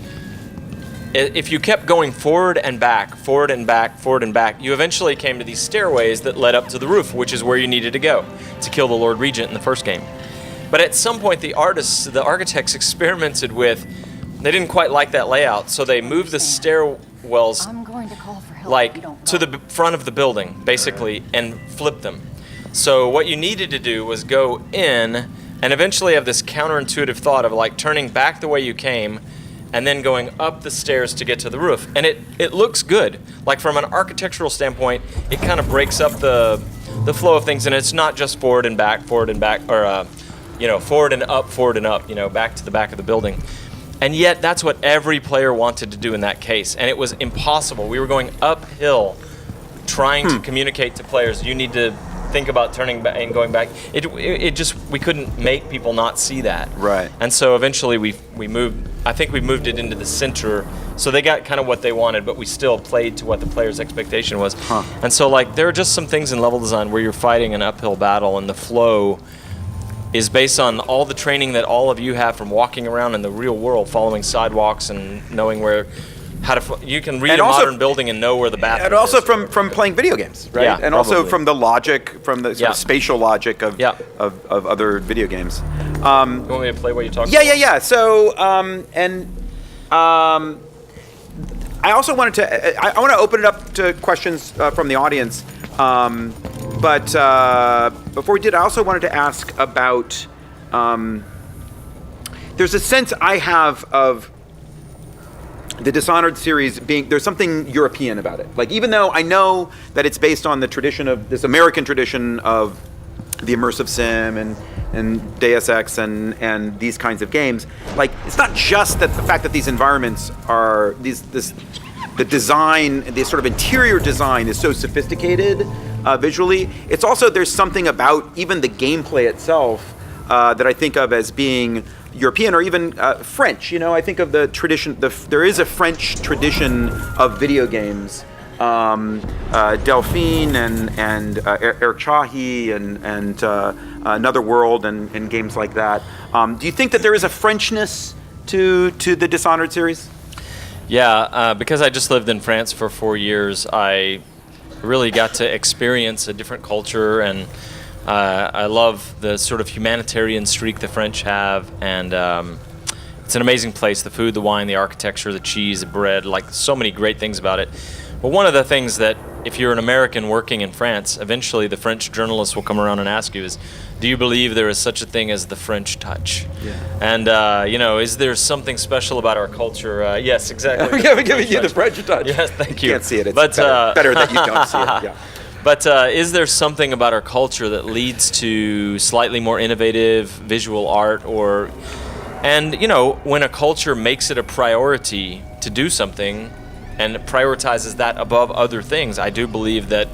if you kept going forward and back, forward and back, forward and back, you eventually came to these stairways that led up to the roof, which is where you needed to go to kill the Lord Regent in the first game. But at some point, the architects experimented with, they didn't quite like that layout, so they moved the stairwells I'm going to call for help. like to the front of the building, basically, and flip them. So what you needed to do was go in and eventually have this counterintuitive thought of like turning back the way you came and then going up the stairs to get to the roof. And it looks good. Like from an architectural standpoint, it kind of breaks up the flow of things, and it's not just forward and back, or forward and up, back to the back of the building. And yet that's what every player wanted to do in that case, and it was impossible. We were going uphill trying to communicate to players, you need to think about turning back and going back. It just, we couldn't make people not see that. Right. And so eventually we moved, I think we moved it into the center, so they got kind of what they wanted, but we still played to what the player's expectation was. And so like there are just some things in level design where you're fighting an uphill battle, and the flow is based on all the training that all of you have from walking around in the real world, following sidewalks and knowing where, you can read and a also, modern building and know where the bathroom is. And also from playing video games, right? Yeah, and also probably. from the logic, from the sort of spatial logic of other video games. You want me to play what you talked about? Yeah. So, I also wanted to, I want to open it up to questions from the audience. But before we did, I also wanted to ask about, there's a sense I have of the Dishonored series being, there's something European about it. Like, even though I know that it's based on the tradition of, this American tradition of the immersive sim and Deus Ex and these kinds of games, like, it's not just that the fact that these environments are, the design, the sort of interior design is so sophisticated visually. It's also, there's something about even the gameplay itself that I think of as being European or even French. I think of the tradition, there is a French tradition of video games. Delphine and Eric Chahi and Another World and games like that. Do you think that there is a Frenchness to the Dishonored series? Yeah, because I just lived in France for 4 years, I really got to experience a different culture, and I love the sort of humanitarian streak the French have, and it's an amazing place. The food, the wine, the architecture, the cheese, the bread, like so many great things about it. But one of the things that, if you're an American working in France, eventually the French journalists will come around and ask you is, do you believe there is such a thing as the French touch? Yeah. And, is there something special about our culture? Yes, exactly. I'm giving you the French touch. Yes, thank you. You can't see it. It's better that you don't see it. Yeah. But is there something about our culture that leads to slightly more innovative visual art when a culture makes it a priority to do something and prioritizes that above other things, I do believe that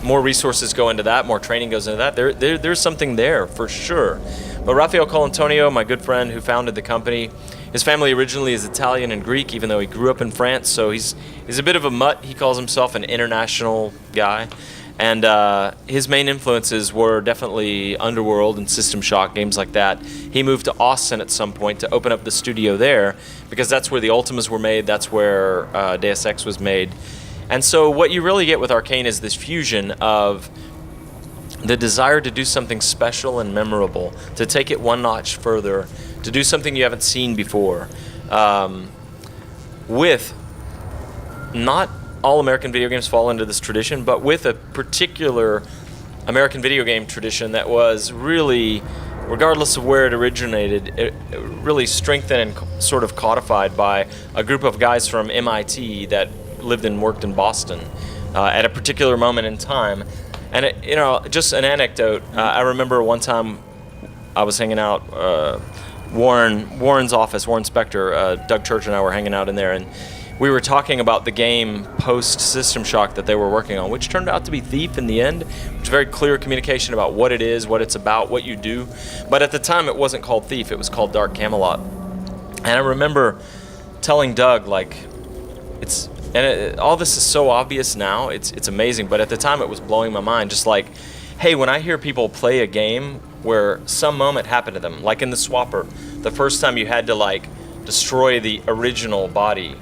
more resources go into that, more training goes into that. There's something there for sure. But Rafael Colantonio, my good friend who founded the company, His family originally is Italian and Greek, even though he grew up in France. So he's a bit of a mutt. He calls himself an international guy. And his main influences were definitely Underworld and System Shock, games like that. He moved to Austin at some point to open up the studio there, because that's where the Ultimas were made, that's where Deus Ex was made. And so what you really get with Arkane is this fusion of the desire to do something special and memorable, to take it one notch further, to do something you haven't seen before, with not all American video games fall into this tradition, but with a particular American video game tradition that was really, regardless of where it originated, it really strengthened and sort of codified by a group of guys from MIT that lived and worked in Boston at a particular moment in time. And just an anecdote, I remember one time I was hanging out, Warren's office, Warren Spector, Doug Church and I were hanging out in there, and we were talking about the game post System Shock that they were working on, which turned out to be Thief in the end, which was very clear communication about what it is, what it's about, what you do. But at the time it wasn't called Thief, it was called Dark Camelot. And I remember telling Doug, like, all this is so obvious now, it's amazing, but at the time it was blowing my mind, just like, hey, when I hear people play a game where some moment happened to them, like in the Swapper, the first time you had to like destroy the original body,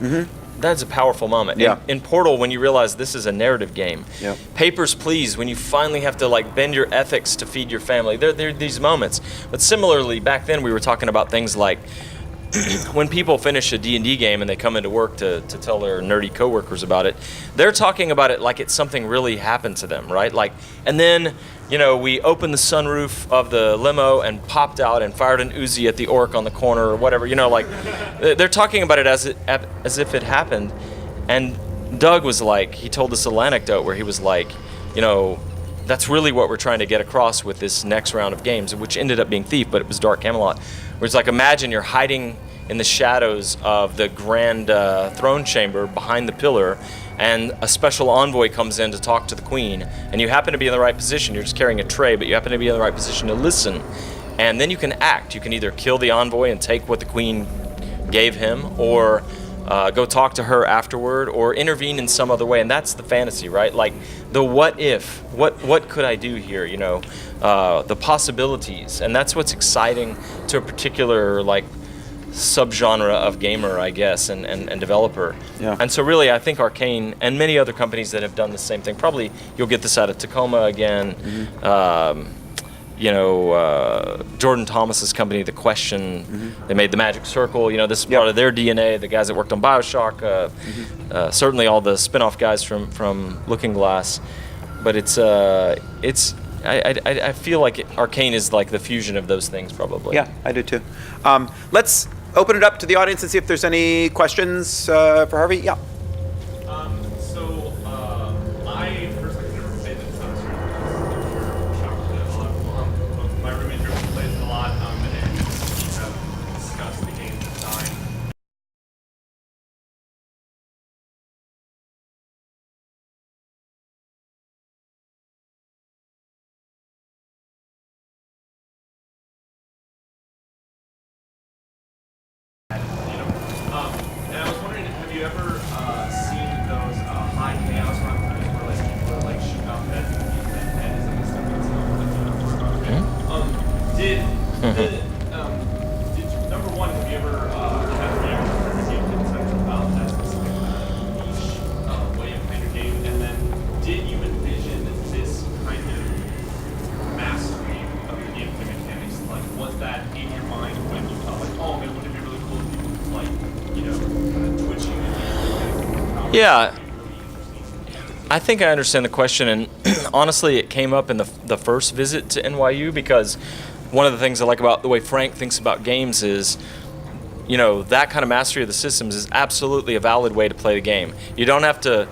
that's a powerful moment. Yeah. In Portal, when you realize this is a narrative game. Yeah. Papers, Please, when you finally have to like bend your ethics to feed your family. There are these moments. But similarly, back then we were talking about things like when people finish a D&D game and they come into work to tell their nerdy coworkers about it, they're talking about it like it's something really happened to them, right? Like, and then, we opened the sunroof of the limo and popped out and fired an Uzi at the orc on the corner or whatever, like, they're talking about it as if it happened. And Doug was like, he told this little anecdote where he was like, that's really what we're trying to get across with this next round of games, which ended up being Thief, but it was Dark Camelot. Where it's like, imagine you're hiding in the shadows of the grand throne chamber behind the pillar, and a special envoy comes in to talk to the queen, and you happen to be in the right position. You're just carrying a tray, but you happen to be in the right position to listen. And then you can act. You can either kill the envoy and take what the queen gave him, or go talk to her afterward, or intervene in some other way. And that's the fantasy, right? Like the what if, what could I do here? The possibilities, and that's what's exciting to a particular like subgenre of gamer, I guess, and developer. Yeah. And so really, I think Arkane and many other companies that have done the same thing. Probably you'll get this out of Tacoma again. Jordan Thomas's company, The Question, they made the Magic Circle. This is part of their DNA. The guys that worked on BioShock, certainly all the spin-off guys from Looking Glass. But I feel like Arkane is like the fusion of those things, probably. Yeah, I do too. Let's open it up to the audience and see if there's any questions for Harvey. Yeah. I personally can never say that it's not my roommate plays it a lot, and we have discussed the game design. And I was wondering, have you ever seen those high chaos runs where like people are like shooting off heads and that head is like a stepping stone? Number one, have you ever had reactions to Game Center about that specific niche way of playing your game? And then, did you envision this kind of mastery of the gameplay mechanics? Like, was that in your mind when you thought, like, oh man, wouldn't it be really cool if people could, like, twitching and Yeah. I think I understand the question, and honestly, it came up in the first visit to NYU, because one of the things I like about the way Frank thinks about games is, that kind of mastery of the systems is absolutely a valid way to play the game. You don't have to,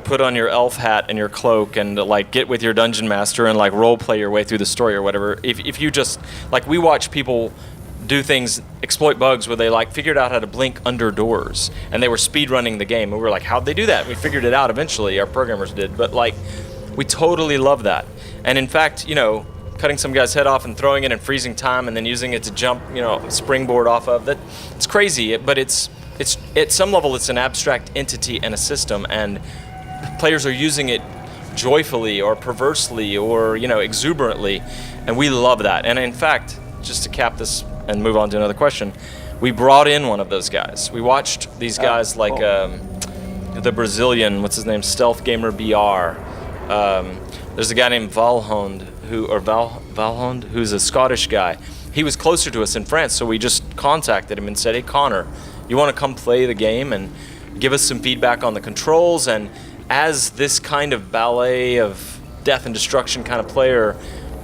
put on your elf hat and your cloak and like get with your dungeon master and like role play your way through the story or whatever. If you just, like, we watch people do things, exploit bugs where they like figured out how to blink under doors, and they were speed running the game, and we were like, how'd they do that? And we figured it out eventually, our programmers did, but like, we totally love that. And in fact, cutting some guy's head off and throwing it in freezing time and then using it to jump, springboard off of, it's crazy, but it's at some level it's an abstract entity and a system, and players are using it joyfully or perversely or exuberantly, and we love that. And in fact, just to cap this and move on to another question, we brought in one of those guys. We watched these guys the Brazilian, what's his name, Stealth Gamer BR. There's a guy named Valhond who's a Scottish guy. He was closer to us in France, so we just contacted him and said, "Hey Connor, you want to come play the game and give us some feedback on the controls?" And as this kind of ballet of death and destruction kind of player,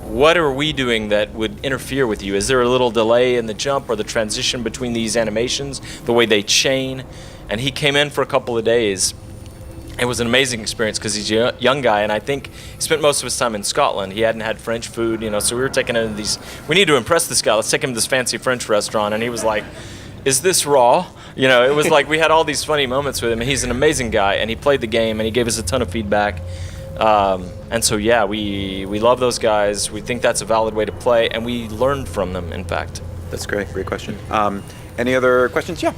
what are we doing that would interfere with you? Is there a little delay in the jump or the transition between these animations, the way they chain? And he came in for a couple of days. It was an amazing experience because he's a young guy, and I think he spent most of his time in Scotland. He hadn't had French food, so we were taking him to these, we need to impress this guy, let's take him to this fancy French restaurant. And he was like, "Is this raw?" It was like we had all these funny moments with him. He's an amazing guy, and he played the game, and he gave us a ton of feedback. And so, yeah, we love those guys. We think that's a valid way to play, and we learned from them, in fact. That's great. Great question. Any other questions? Yeah.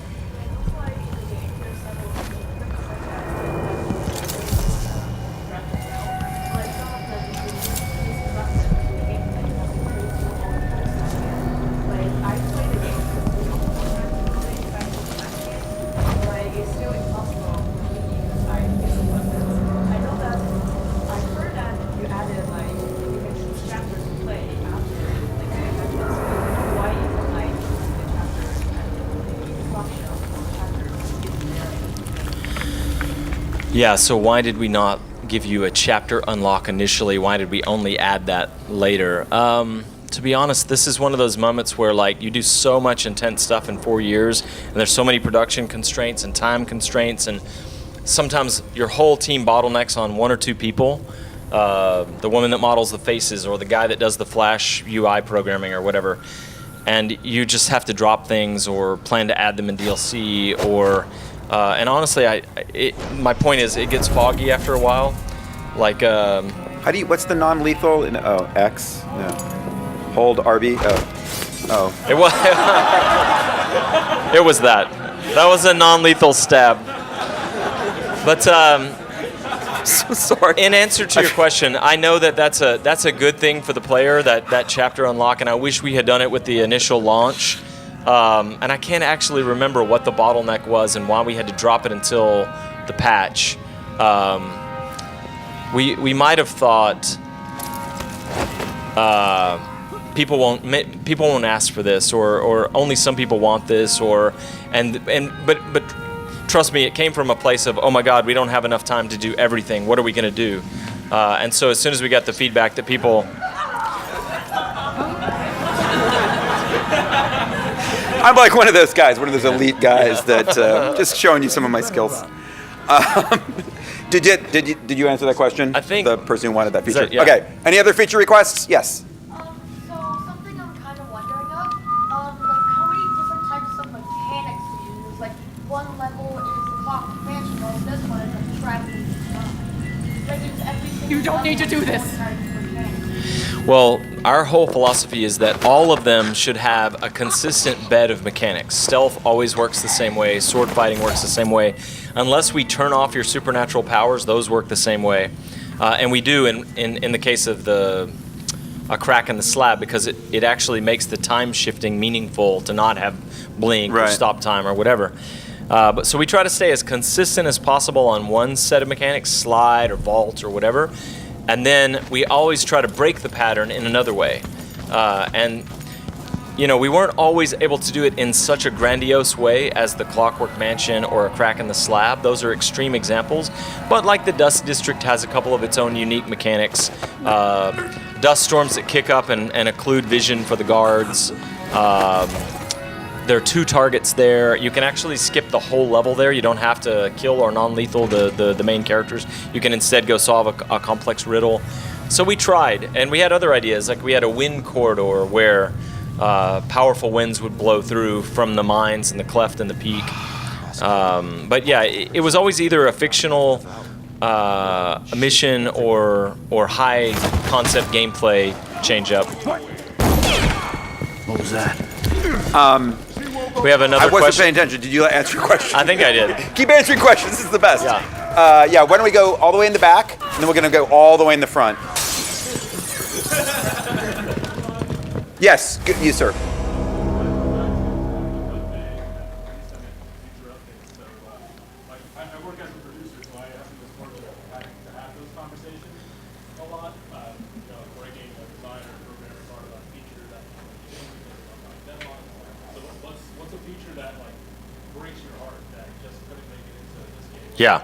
Yeah, so why did we not give you a chapter unlock initially? Why did we only add that later? To be honest, this is one of those moments where you do so much intense stuff in 4 years, and there's so many production constraints and time constraints, and sometimes your whole team bottlenecks on one or two people. The woman that models the faces, or the guy that does the Flash UI programming or whatever. And you just have to drop things or plan to add them in DLC or... and honestly, my point is, it gets foggy after a while. What's the non-lethal? X? No. Hold RB? Oh. It was. It was that. That was a non-lethal stab. But So sorry. in answer to your question, I know that's a good thing for the player, that chapter unlock, and I wish we had done it with the initial launch. And I can't actually remember what the bottleneck was and why we had to drop it until the patch. We might have thought people won't ask for this, or only some people want this, but trust me, it came from a place of, oh my God, we don't have enough time to do everything. What are we going to do? And so as soon as we got the feedback that people. I'm like one of those guys, one of those elite guys that just showing you some of my skills. Did you answer that question? I think the person who wanted that feature. Yeah. Okay. Any other feature requests? Yes. So something I'm kind of wondering of, how many different types of mechanics do you use? One level is the Clockwork Mansion, while this one is a traveling. Is everything? You don't need to do this. Well, our whole philosophy is that all of them should have a consistent bed of mechanics. Stealth always works the same way. Sword fighting works the same way. Unless we turn off your supernatural powers, those work the same way. And we do in the case of a crack in the slab, because it actually makes the time shifting meaningful to not have blink or stop time or whatever. So we try to stay as consistent as possible on one set of mechanics, slide or vault or whatever. And then we always try to break the pattern in another way. We weren't always able to do it in such a grandiose way as the Clockwork Mansion or a crack in the slab. Those are extreme examples. But like the Dust District has a couple of its own unique mechanics. Dust storms that kick up and occlude vision for the guards. There are 2 targets there. You can actually skip the whole level there. You don't have to kill or non-lethal the main characters. You can instead go solve a complex riddle. So we tried, and we had other ideas. We had a wind corridor where powerful winds would blow through from the mines and the cleft and the peak. But yeah, it was always either a fictional mission or high concept gameplay change up. What was that? We have another I wasn't question. paying attention. Did you answer your question? I think I did. Keep answering questions. This is the best. Yeah. Why don't we go all the way in the back, and then we're going to go all the way in the front. Yes, good, you, sir. I work as a producer, so I have this fortune of having to have those conversations a lot. Breaking a designer programmer part about a feature that deadline. So what's a feature that breaks your heart that just couldn't make it into this game? Yeah.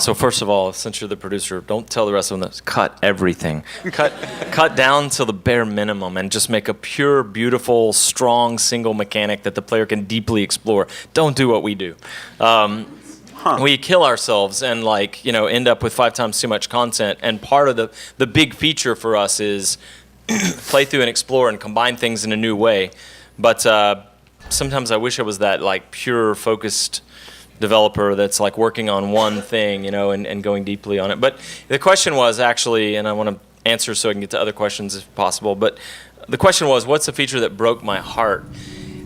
So first of all, since you're the producer, don't tell the rest of them to cut everything. Cut down to the bare minimum and just make a pure, beautiful, strong single mechanic that the player can deeply explore. Don't do what we do. We kill ourselves and end up with 5 times too much content. And part of the big feature for us is play through and explore and combine things in a new way. But sometimes I wish I was that pure, focused developer that's working on one thing, and going deeply on it. But the question was actually, and I want to answer so I can get to other questions if possible, but the question was, what's a feature that broke my heart?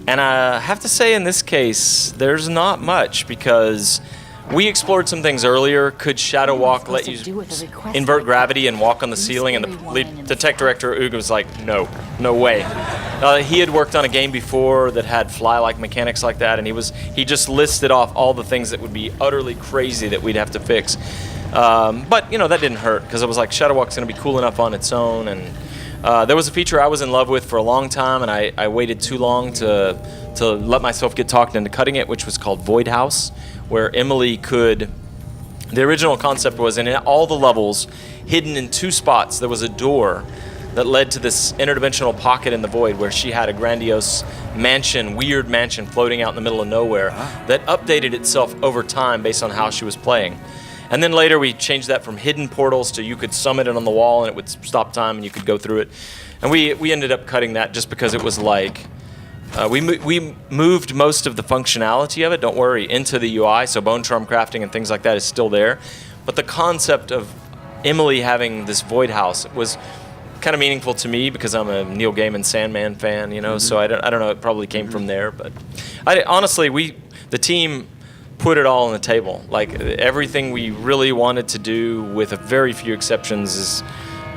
And I have to say in this case, there's not much, because we explored some things earlier. Could Shadow Walk let you invert gravity and walk on the ceiling? And the tech director, Uga, was like, no way. He had worked on a game before that had fly-like mechanics like that, and he just listed off all the things that would be utterly crazy that we'd have to fix. But that didn't hurt, because I was like, Shadow Walk's going to be cool enough on its own. And there was a feature I was in love with for a long time, and I waited too long to let myself get talked into cutting it, which was called Void House, where Emily could. The original concept was in all the levels, hidden in 2 spots, there was a door that led to this interdimensional pocket in the void where she had a grandiose mansion, weird mansion floating out in the middle of nowhere that updated itself over time based on how she was playing. And then later we changed that from hidden portals to you could summon it on the wall and it would stop time and you could go through it. And we ended up cutting that just because it was we moved most of the functionality of it, don't worry, into the UI, so bone charm crafting and things like that is still there. But the concept of Emily having this void house was kind of meaningful to me because I'm a Neil Gaiman Sandman fan, so I don't know, it probably came from there. But honestly, the team put it all on the table. Everything we really wanted to do, with a very few exceptions,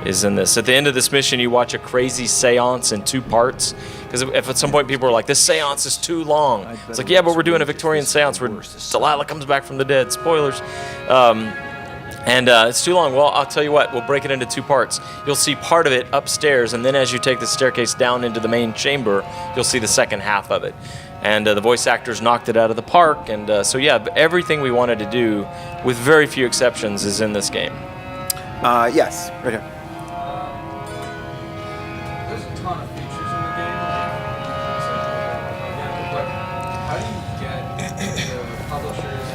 is in this. At the end of this mission, you watch a crazy seance in 2 parts. Because if at some point people are like, this seance is too long. It's like, yeah, but we're doing a Victorian seance where Delilah comes back from the dead. Spoilers. And it's too long. Well, I'll tell you what, we'll break it into 2 parts. You'll see part of it upstairs, and then as you take the staircase down into the main chamber, you'll see the second half of it. And the voice actors knocked it out of the park. And so, yeah, everything we wanted to do, with very few exceptions, is in this game. Yes, right here. There's a ton of features in the game. But how do you get the publishers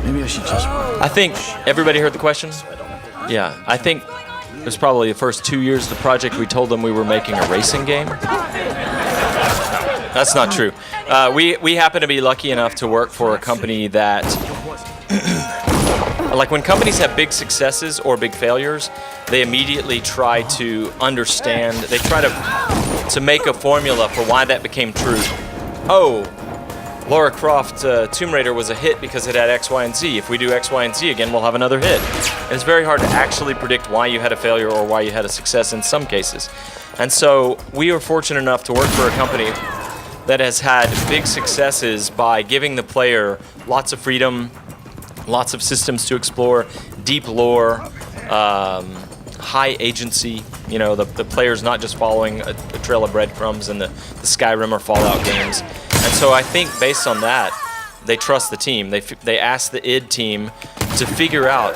Maybe I should just. I think everybody heard the question? Yeah, I think it was probably the first 2 years of the project we told them we were making a racing game. That's not true. We happen to be lucky enough to work for a company that, when companies have big successes or big failures, they immediately try to understand, they try to make a formula for why that became true. Oh, Lara Croft Tomb Raider was a hit because it had X, Y, and Z. If we do X, Y, and Z again, we'll have another hit. And it's very hard to actually predict why you had a failure or why you had a success in some cases. And so we are fortunate enough to work for a company that has had big successes by giving the player lots of freedom, lots of systems to explore, deep lore, high agency. The player's not just following a trail of breadcrumbs in the Skyrim or Fallout games. And so I think based on that, they trust the team. They ask the id team to figure out,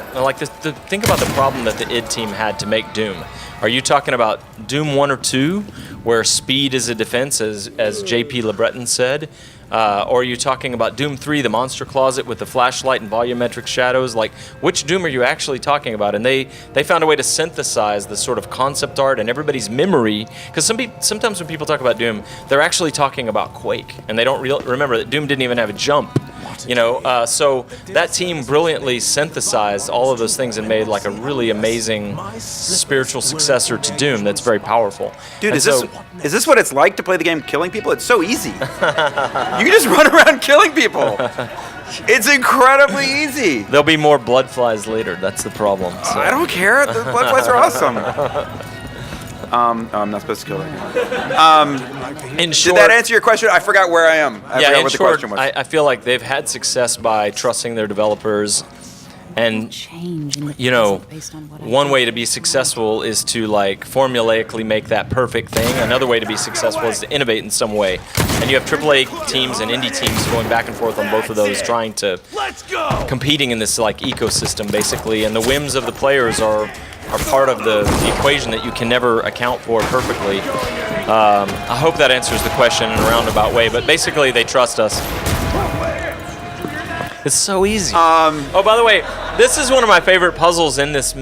think about the problem that the id team had to make Doom. Are you talking about Doom 1 or 2, where speed is a defense, as J.P. LeBreton said? Or are you talking about Doom 3, the monster closet with the flashlight and volumetric shadows? Which Doom are you actually talking about? And they found a way to synthesize the sort of concept art and everybody's memory. Because sometimes when people talk about Doom, they're actually talking about Quake. And they don't remember that Doom didn't even have a jump. You know, so that team brilliantly synthesized all of those things and made like a really amazing spiritual successor to Doom that's very powerful. Dude, And is this what it's like to play the game killing people? It's so easy. You can just run around killing people. It's incredibly easy. There'll be more blood flies later. That's the problem. So. I don't care. The blood flies are awesome. I'm not supposed to kill them. In Did short, that answer your question? I forgot where I am. I forgot in what the short, question was. I feel like they've had success by trusting their developers. And, Change in the you know, present based on what I one do. way to be successful is to like formulaically make that perfect thing. Another way to be successful is to innovate in some way. And you have AAA teams and indie teams going back and forth on both of those, trying to competing in this like ecosystem basically. And the whims of the players are part of the equation that you can never account for perfectly. I hope that answers the question in a roundabout way. But basically, they trust us. It's so easy. Oh, by the way, this is one of my favorite puzzles in this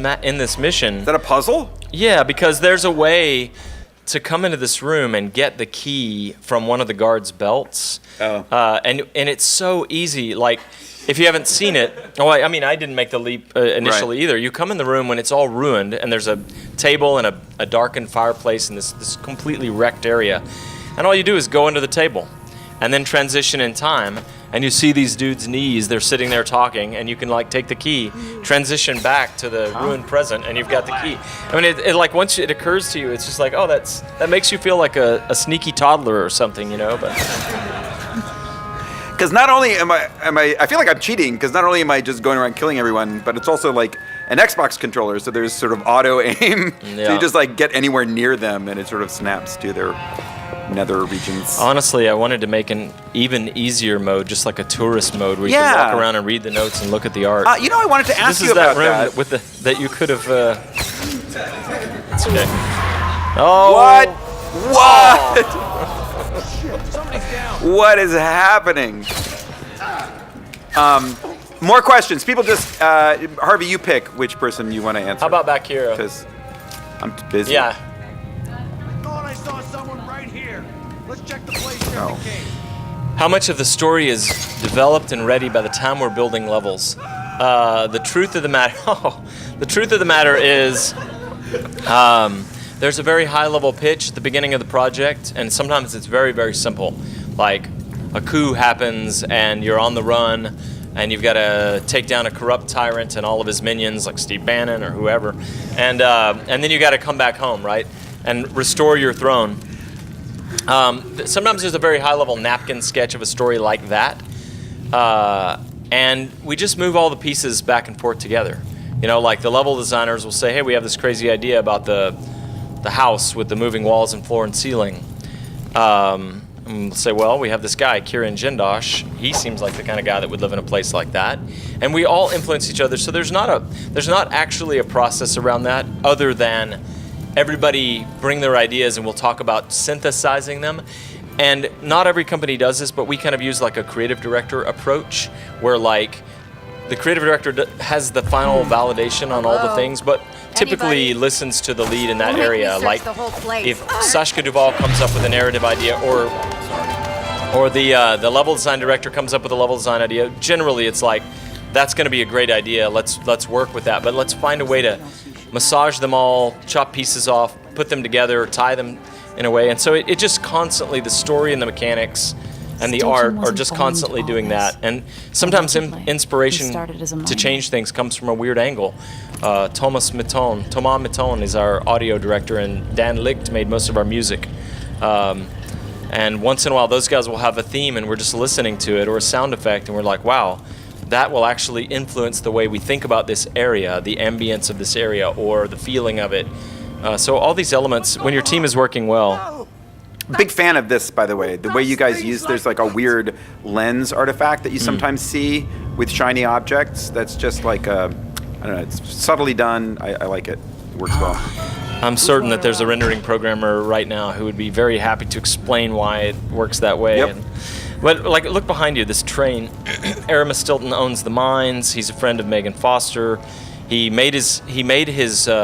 mission. Is that a puzzle? Yeah, because there's a way to come into this room and get the key from one of the guards' belts. Oh. And it's so easy. Like, if you haven't seen it, I mean, I didn't make the leap initially either. You come in the room when it's all ruined, and there's a table and a darkened fireplace in this completely wrecked area. And all you do is go into the table and then transition in time. And you see these dudes' knees, they're sitting there talking, and you can like take the key, transition back to the ruined present, and you've got the key. I mean, it like once it occurs to you, it's just like, oh, that makes you feel like a sneaky toddler or something, you know? But Because not only am I feel like I'm cheating, because not only am I just going around killing everyone, but it's also like an Xbox controller, so there's sort of auto aim. So Yeah. you just like get anywhere near them, and it sort of snaps to their nether regions. honestly, I wanted to make an even easier mode, just like a tourist mode, where you Yeah. can walk around and read the notes and look at the art. You know, I wanted to ask This you is that about room that. with that you could have. It's okay. Oh. What? What? What is happening? More questions. People just Harvey, you pick which person you want to answer. How about back here? Because I'm busy. Yeah. Thought I saw someone right here. Let's check the place here Oh. in the cave. How much of the story is developed and ready by the time we're building levels? The truth of the matter. The truth of the matter is, there's a very high-level pitch at the beginning of the project, and sometimes it's very, very simple. Like a coup happens, and you're on the run, and you've got to take down a corrupt tyrant and all of his minions, like Steve Bannon or whoever, and then you got to come back home, right, and restore your throne. Sometimes there's a very high-level napkin sketch of a story like that, and we just move all the pieces back and forth together. You know, like the level designers will say, hey, we have this crazy idea about the house with the moving walls and floor and ceiling. And we'll say, well, we have this guy, Kieran Jindosh. He seems like the kind of guy that would live in a place like that. And we all influence each other, so there's not actually a process around that other than everybody bring their ideas and we'll talk about synthesizing them. And not every company does this, but we kind of use like a creative director approach where like the creative director has the final validation on all the things, but typically listens to the lead in that area. Like if Sashka Duval comes up with a narrative idea or the level design director comes up with a level design idea, generally it's like, that's going to be a great idea, let's work with that, but let's find a way to massage them all, chop pieces off, put them together, tie them in a way. And so it just constantly, the story and the mechanics and the art are just constantly doing that. And sometimes inspiration to change things comes from a weird angle. Thomas Mitton is our audio director, and Dan Licht made most of our music. And once in a while, those guys will have a theme, and we're just listening to it, or a sound effect, and we're like, wow, that will actually influence the way we think about this area, the ambience of this area, or the feeling of it. So all these elements, when your team is working well. Big fan of this, by the way. The way you guys use, there's like a weird lens artifact that you sometimes see with shiny objects. That's just like I don't know, it's subtly done. I like it. It works well. I'm certain that there's a rendering programmer right now who would be very happy to explain why it works that way. Yep. But like, look behind you, this train. Aramis Stilton owns the mines. He's a friend of Megan Foster. He made his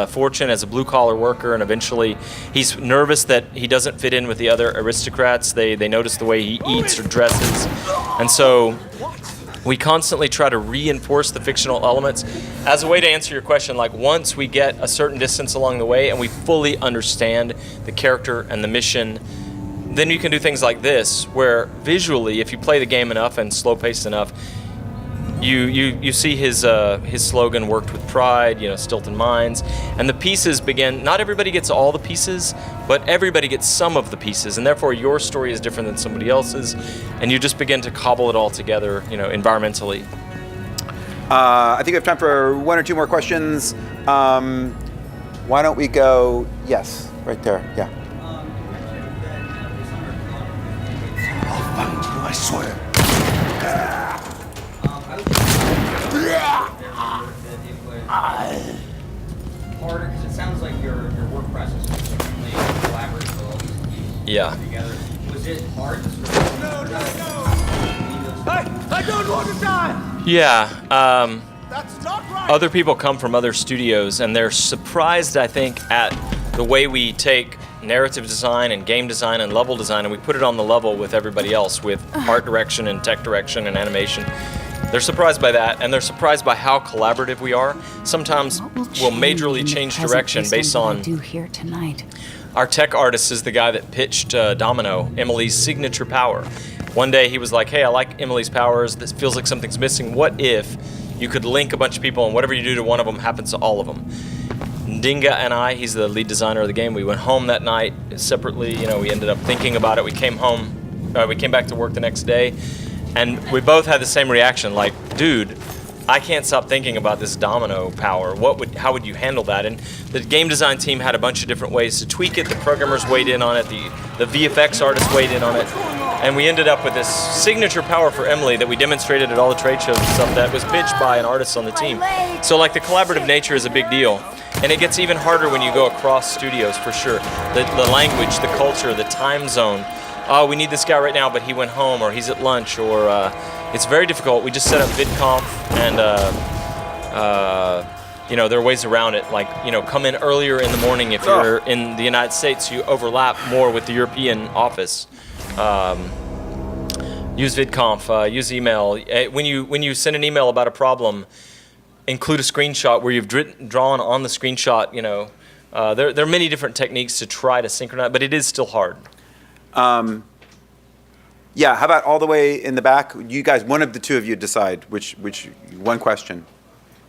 fortune as a blue-collar worker, and eventually he's nervous that he doesn't fit in with the other aristocrats. They notice the way he eats or dresses. And so We constantly try to reinforce the fictional elements as a way to answer your question. Like, once we get a certain distance along the way and we fully understand the character and the mission, then you can do things like this, where visually, if you play the game enough and slow-paced enough, you see his slogan, "Worked with pride," Stilton Mines, and the pieces begin. Not everybody gets all the pieces, but everybody gets some of the pieces, and therefore your story is different than somebody else's, and you just begin to cobble it all together, environmentally. I think we have time for one or two more questions. Why don't we go? Yes, right there. Yeah. I swear. Harder, because it sounds like your work process is extremely collaborative with all these Yeah. people together. Was it hard to sort of... I don't want to die! Yeah. That's not right! Other people come from other studios, and they're surprised, I think, at the way we take narrative design and game design and level design, and we put it on the level with everybody else, with art direction and tech direction and animation. They're surprised by that, and they're surprised by how collaborative we are. Sometimes we'll majorly change direction based on... do here tonight. Our tech artist is the guy that pitched Domino, Emily's signature power. One day he was like, "Hey, I like Emily's powers. This feels like something's missing. What if you could link a bunch of people, and whatever you do to one of them happens to all of them?" Ndinga and I, he's the lead designer of the game, we went home that night separately. We ended up thinking about it. We came back to work the next day, and we both had the same reaction, like, dude, I can't stop thinking about this domino power. How would you handle that? And the game design team had a bunch of different ways to tweak it. The programmers weighed in on it. The VFX artists weighed in on it. And we ended up with this signature power for Emily that we demonstrated at all the trade shows and stuff that was pitched by an artist on the team. So like the collaborative nature is a big deal. And it gets even harder when you go across studios, for sure. The language, the culture, the time zone. Oh, we need this guy right now, but he went home, or he's at lunch, or it's very difficult. We just set up VidConf, and there are ways around it. Like, come in earlier in the morning if you're in the United States. You overlap more with the European office. Use VidConf. Use email. When you send an email about a problem, include a screenshot where you've drawn on the screenshot. There are many different techniques to try to synchronize, but it is still hard. Yeah, how about all the way in the back? You guys, one of the two of you decide which one question.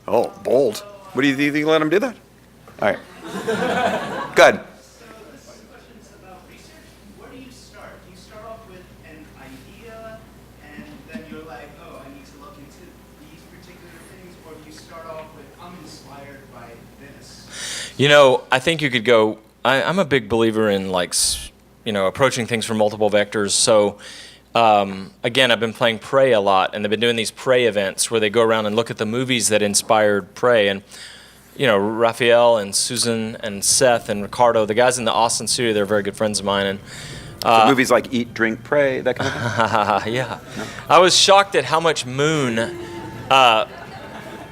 Oh, bold. What do you think? You let them do that? All right. Good. Where do you start? Do you start off with an idea and then you're like, oh, I need to look into these particular things, or do you start off with, I'm inspired by this? I think you could go, I'm a big believer in approaching things from multiple vectors. So again, I've been playing Prey a lot, and they've been doing these Prey events where they go around and look at the movies that inspired Prey. And Raphael and Susan and Seth and Ricardo, the guys in the Austin studio, they're very good friends of mine. And so movies like Eat, Drink, Pray, that kind of thing? yeah. No. I was shocked at how much Moon,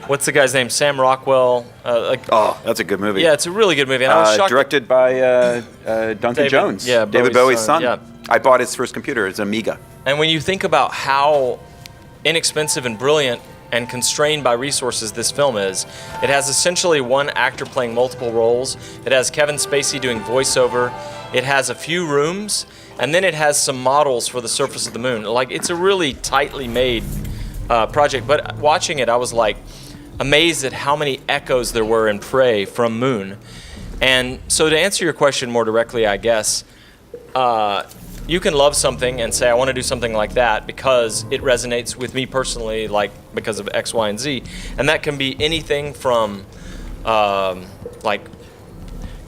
what's the guy's name? Sam Rockwell. Oh, that's a good movie. Yeah, it's a really good movie. And I was shocked. Directed by Duncan Jones. Yeah, David Bowie's son. Yeah. I bought his first computer. It's an Amiga. And when you think about how inexpensive and brilliant and constrained by resources this film is, it has essentially one actor playing multiple roles. It has Kevin Spacey doing voiceover. It has a few rooms, and then it has some models for the surface of the moon. It's a really tightly made project. But watching it, I was amazed at how many echoes there were in Prey from Moon. And so to answer your question more directly, I guess, you can love something and say, I want to do something like that because it resonates with me personally, because of X, Y, and Z. And that can be anything from, I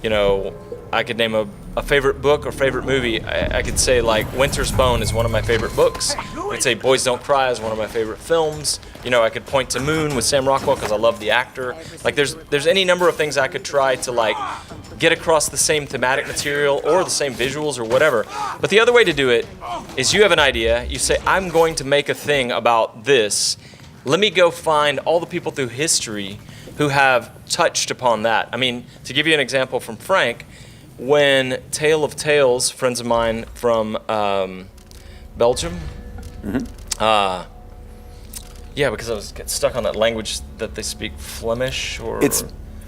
could name a favorite book or favorite movie. I could say, Winter's Bone is one of my favorite books. I could say Boys Don't Cry is one of my favorite films. I could point to Moon with Sam Rockwell because I love the actor. There's any number of things I could try to, get across the same thematic material or the same visuals or whatever. But the other way to do it is you have an idea. You say, I'm going to make a thing about this. Let me go find all the people through history who have touched upon that. I mean, to give you an example from Frank, when Tale of Tales, friends of mine from Belgium, Yeah, because I was getting stuck on that language that they speak Flemish or.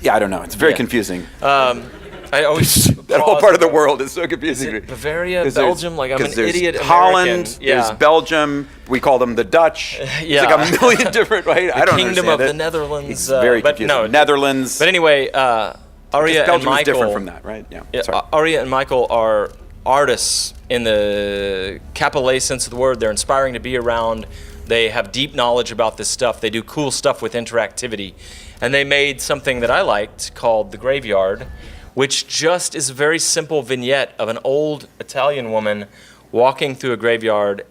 I don't know. It's very Yeah. confusing. I always That whole part of the world is so confusing. Is it Bavaria, 'Cause there's- Belgium? Like I'm 'cause an there's idiot Holland, American. there's Belgium. We call them the Dutch. Yeah. It's like a million different. Right? I The don't Kingdom understand of it. the Netherlands. It's very but confusing. no, Netherlands. But anyway, Aria and Belgium is Michael. different from that, right? Yeah. Sorry. Aria and Michael are artists in the capital A sense of the word. They're inspiring to be around. They have deep knowledge about this stuff. They do cool stuff with interactivity. And they made something that I liked called The Graveyard, which just is a very simple vignette of an old Italian woman walking through a graveyard.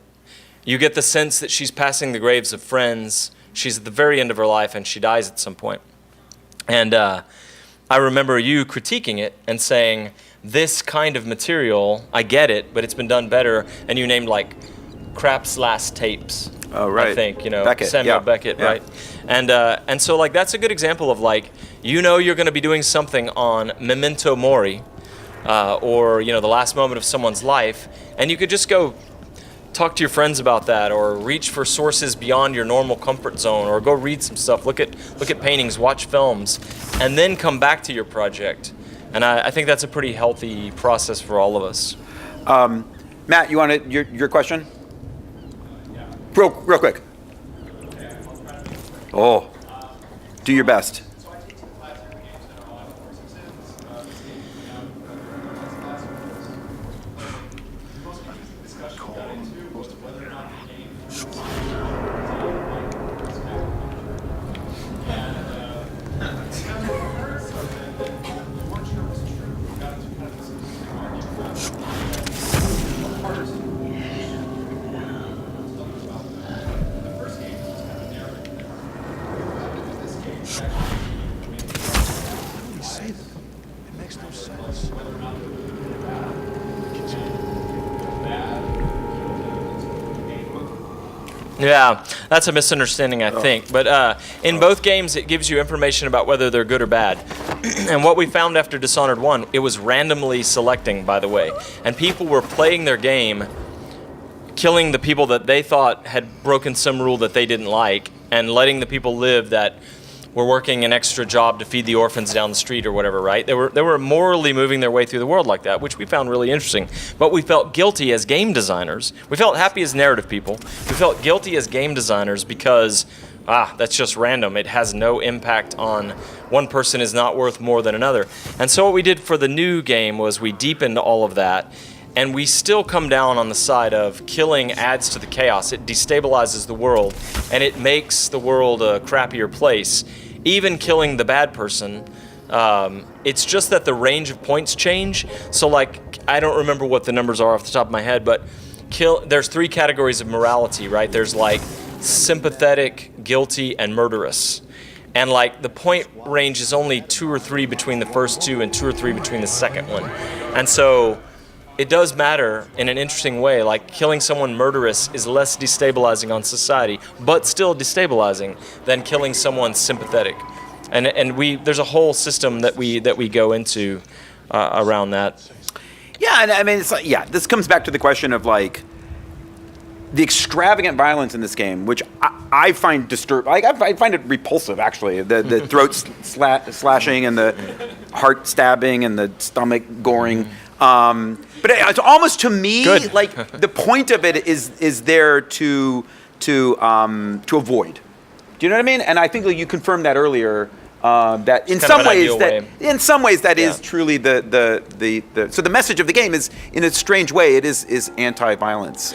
You get the sense that she's passing the graves of friends. She's at the very end of her life and she dies at some point. And I remember you critiquing it and saying, this kind of material, I get it, but it's been done better. And you named like Crapp's Last Tapes. Oh, right. I think, Beckett, Samuel yeah. Beckett, Yeah. right? And so like that's a good example of like, you're going to be doing something on Memento Mori, or the last moment of someone's life, and you could just go talk to your friends about that, or reach for sources beyond your normal comfort zone, or go read some stuff, look at paintings, watch films, and then come back to your project. And I think that's a pretty healthy process for all of us. Matt, you want your question? Real quick. Oh, do your best. So I take 2 classes every game center. I'll have 4 most interesting discussion we got into was whether or not the game we weren't sure it was true. We got into kind of this interesting argument about part of the first game was kind of narrative. This game is You say that. It makes no sense. Yeah, that's a misunderstanding, I think. But in both games, it gives you information about whether they're good or bad. And what we found after Dishonored 1, it was randomly selecting, by the way. And people were playing their game, killing the people that they thought had broken some rule that they didn't like, and letting the people live that were working an extra job to feed the orphans down the street or whatever, right? They were morally moving their way through the world like that, which we found really interesting. But we felt guilty as game designers. We felt happy as narrative people. We felt guilty as game designers because, that's just random. It has no impact on one person is not worth more than another. And so what we did for the new game was we deepened all of that. And we still come down on the side of killing adds to the chaos. It destabilizes the world, and it makes the world a crappier place. Even killing the bad person, it's just that the range of points change. So, like, I don't remember what the numbers are off the top of my head, but there's 3 categories of morality, right? There's, like, sympathetic, guilty, and murderous. And, like, the point range is only 2 or 3 between the first 2 and 2 or 3 between the second one. And so it does matter in an interesting way. Like, killing someone murderous is less destabilizing on society, but still destabilizing than killing someone sympathetic. And there's a whole system that we go into around that. Yeah, and I mean, it's like, this comes back to the question of like the extravagant violence in this game, which I find disturbing. Like, I find it repulsive, actually. The throat slashing and the heart stabbing and the stomach goring. But it's almost, to me, Good. like the point of it is there to avoid. Do you know what I mean? And I think you confirmed that earlier. That in some ways that is truly the so the message of the game is, in a strange way, it is anti-violence.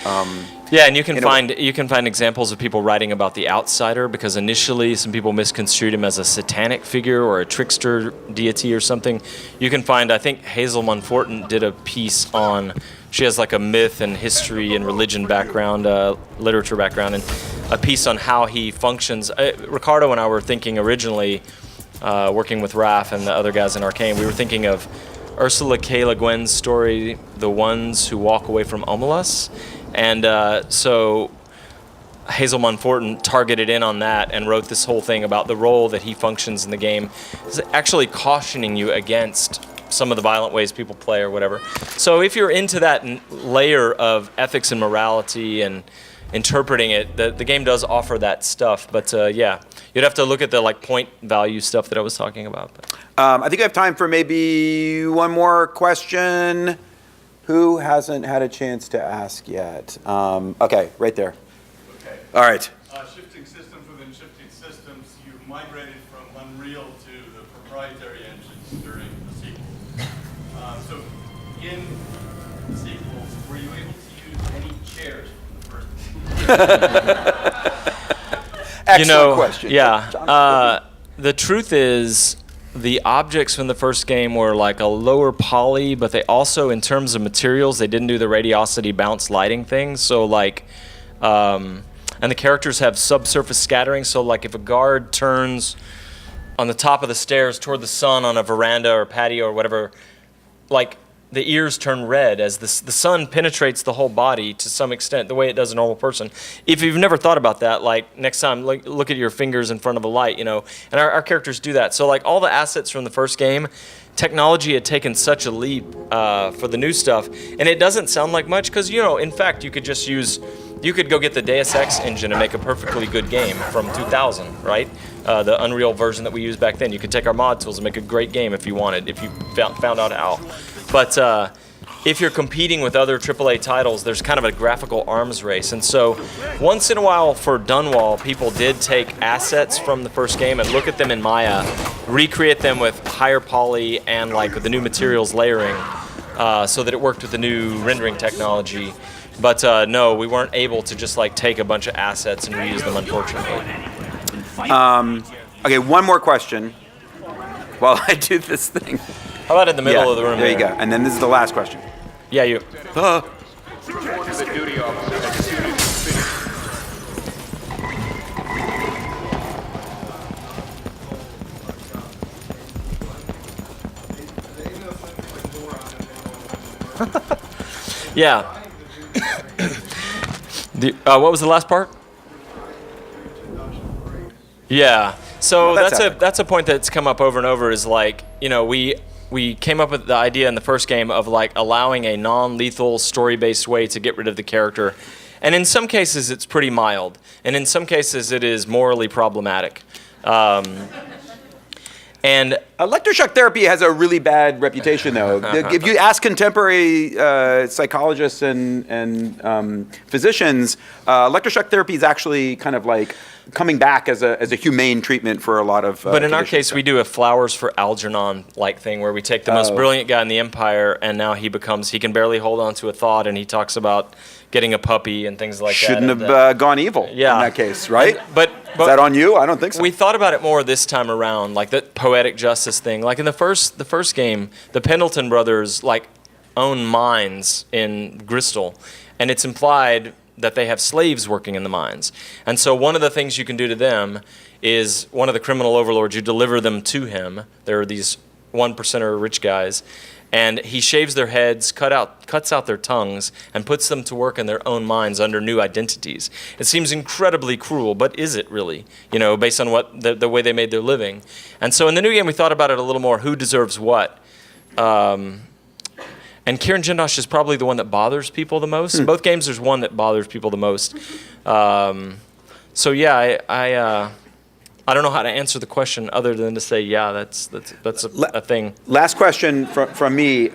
Yeah, and you can find examples of people writing about the outsider, because initially some people misconstrued him as a satanic figure or a trickster deity or something. You can find, I think Hazel Monforton did a piece on, she has like a myth and history and religion background, literature background, and a piece on how he functions. Ricardo and I were thinking originally, working with Raph and the other guys in Arkane, we were thinking of Ursula K. Le Guin's story, The Ones Who Walk Away from Omelas. And so Hazel Monforton targeted in on that and wrote this whole thing about the role that he functions in the game, actually cautioning you against some of the violent ways people play or whatever. So if you're into that layer of ethics and morality and interpreting it. The game does offer that stuff, but yeah, you'd have to look at the like point value stuff that I was talking about. But. I think I have time for maybe one more question. Who hasn't had a chance to ask yet? Okay, right there. Okay. All right. Shifting systems within shifting systems, you've migrated from Unreal to the proprietary engines during the sequels. So in the sequels, were you able to use any chairs from the first? Excellent question. Yeah. The truth is, the objects from the first game were like a lower poly, but they also, in terms of materials, they didn't do the radiosity bounce lighting thing. So like, and the characters have subsurface scattering. So like if a guard turns on the top of the stairs toward the sun on a veranda or patio or whatever, like the ears turn red as the sun penetrates the whole body to some extent, the way it does a normal person. If you've never thought about that, like next time, look at your fingers in front of a light, and our characters do that. So like all the assets from the first game, technology had taken such a leap for the new stuff, and it doesn't sound like much because, in fact, you could go get the Deus Ex engine and make a perfectly good game from 2000, right? The Unreal version that we used back then. You could take our mod tools and make a great game if you wanted, if you found out how. But if you're competing with other AAA titles, there's kind of a graphical arms race. And so once in a while for Dunwall, people did take assets from the first game and look at them in Maya, recreate them with higher poly and like with the new materials layering so that it worked with the new rendering technology. But no, we weren't able to just like take a bunch of assets and reuse them, unfortunately. Okay, one more question while I do this thing. How about in the middle of the room? There you go. And then this is the last question. Yeah, you. Report to the duty officer that the unit is finished. Yeah. What was the last part? Yeah. So that's a point that's come up over and over. Is like, we came up with the idea in the first game of like allowing a non-lethal story-based way to get rid of the character, and in some cases it's pretty mild, and in some cases it is morally problematic. And electroshock therapy has a really bad reputation, though. If you ask contemporary psychologists and physicians, electroshock therapy is actually kind of like coming back as a humane treatment for a lot of But in our case, we do a Flowers for Algernon-like thing where we take the most brilliant guy in the Empire, and now he can barely hold on to a thought, and he talks about getting a puppy and things like that. Shouldn't have gone evil in that case, right? But is that on you? I don't think so. We thought about it more this time around, like that poetic justice thing. Like in the first game, the Pendleton brothers like own mines in Bristol, and it's implied that they have slaves working in the mines. And so one of the things you can do to them is one of the criminal overlords, you deliver them to him. There are these 1%er rich guys, and he shaves their heads, cuts out their tongues, and puts them to work in their own mines under new identities. It seems incredibly cruel, but is it really? Based on what the way they made their living. And so in the new game, we thought about it a little more. Who deserves what? And Kieran Jindosh is probably the one that bothers people the most. In both games, there's one that bothers people the most. So yeah, I don't know how to answer the question other than to say, yeah, that's a thing. Last question from me.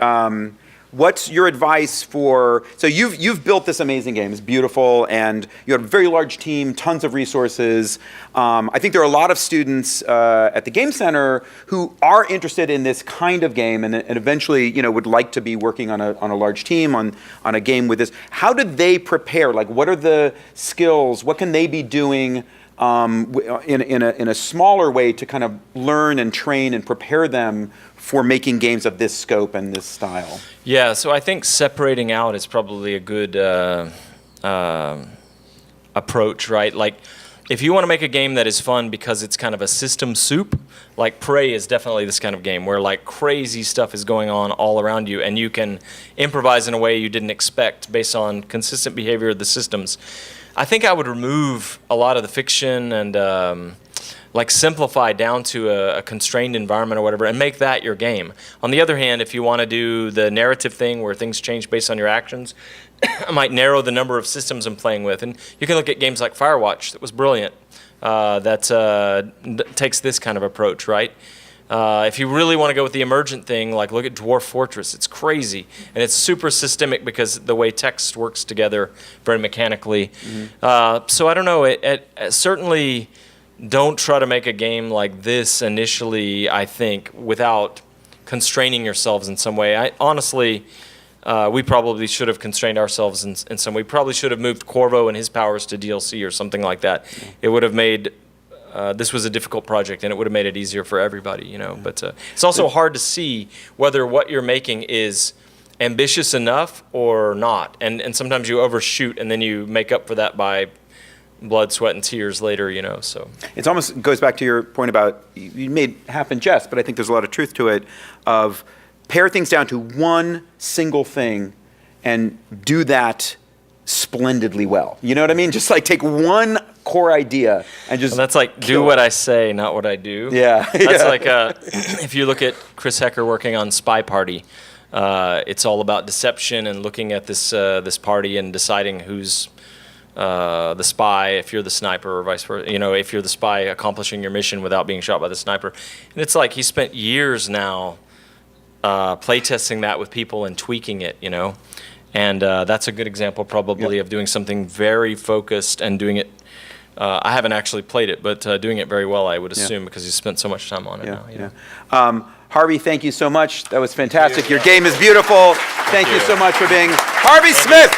What's your advice for? So you've built this amazing game. It's beautiful, and you have a very large team, tons of resources. I think there are a lot of students at the Game Center who are interested in this kind of game, and eventually, would like to be working on a large team on a game with this. How do they prepare? Like, what are the skills? What can they be doing in a smaller way to kind of learn and train and prepare them for making games of this scope and this style? Yeah, so I think separating out is probably a good approach, right? Like, if you want to make a game that is fun because it's kind of a system soup, like Prey is definitely this kind of game where like crazy stuff is going on all around you, and you can improvise in a way you didn't expect based on consistent behavior of the systems. I think I would remove a lot of the fiction and like simplify down to a constrained environment or whatever and make that your game. On the other hand, if you want to do the narrative thing where things change based on your actions, I might narrow the number of systems I'm playing with. And you can look at games like Firewatch that was brilliant, that takes this kind of approach, right? If you really want to go with the emergent thing, like look at Dwarf Fortress. It's crazy, and it's super systemic because the way text works together very mechanically. So I don't know. It certainly don't try to make a game like this initially, I think, without constraining yourselves in some way. Honestly, we probably should have constrained ourselves in some way. We probably should have moved Corvo and his powers to DLC or something like that. It would have made... this was a difficult project, and it would have made it easier for everybody, you know. But it's also hard to see whether what you're making is ambitious enough or not. And sometimes you overshoot, and then you make up for that by blood, sweat, and tears later, you know. So it almost goes back to your point about, you made half in jest, but I think there's a lot of truth to it, of pare things down to one single thing and do that splendidly well. You know what I mean? Just like take one core idea and just... And that's like, do what I say, not what I do. Yeah. That's like, if you look at Chris Hecker working on Spy Party, it's all about deception and looking at this this party and deciding who's the spy, if you're the sniper, or vice versa. You know, if you're the spy accomplishing your mission without being shot by the sniper. And it's like he spent years now playtesting that with people and tweaking it, you know. And that's a good example probably of doing something very focused and doing it. I haven't actually played it, but doing it very well, I would assume, because you spent so much time on it now. You know? Harvey, thank you so much. That was fantastic. Your game is beautiful. Thank you so much for being Harvey Smith.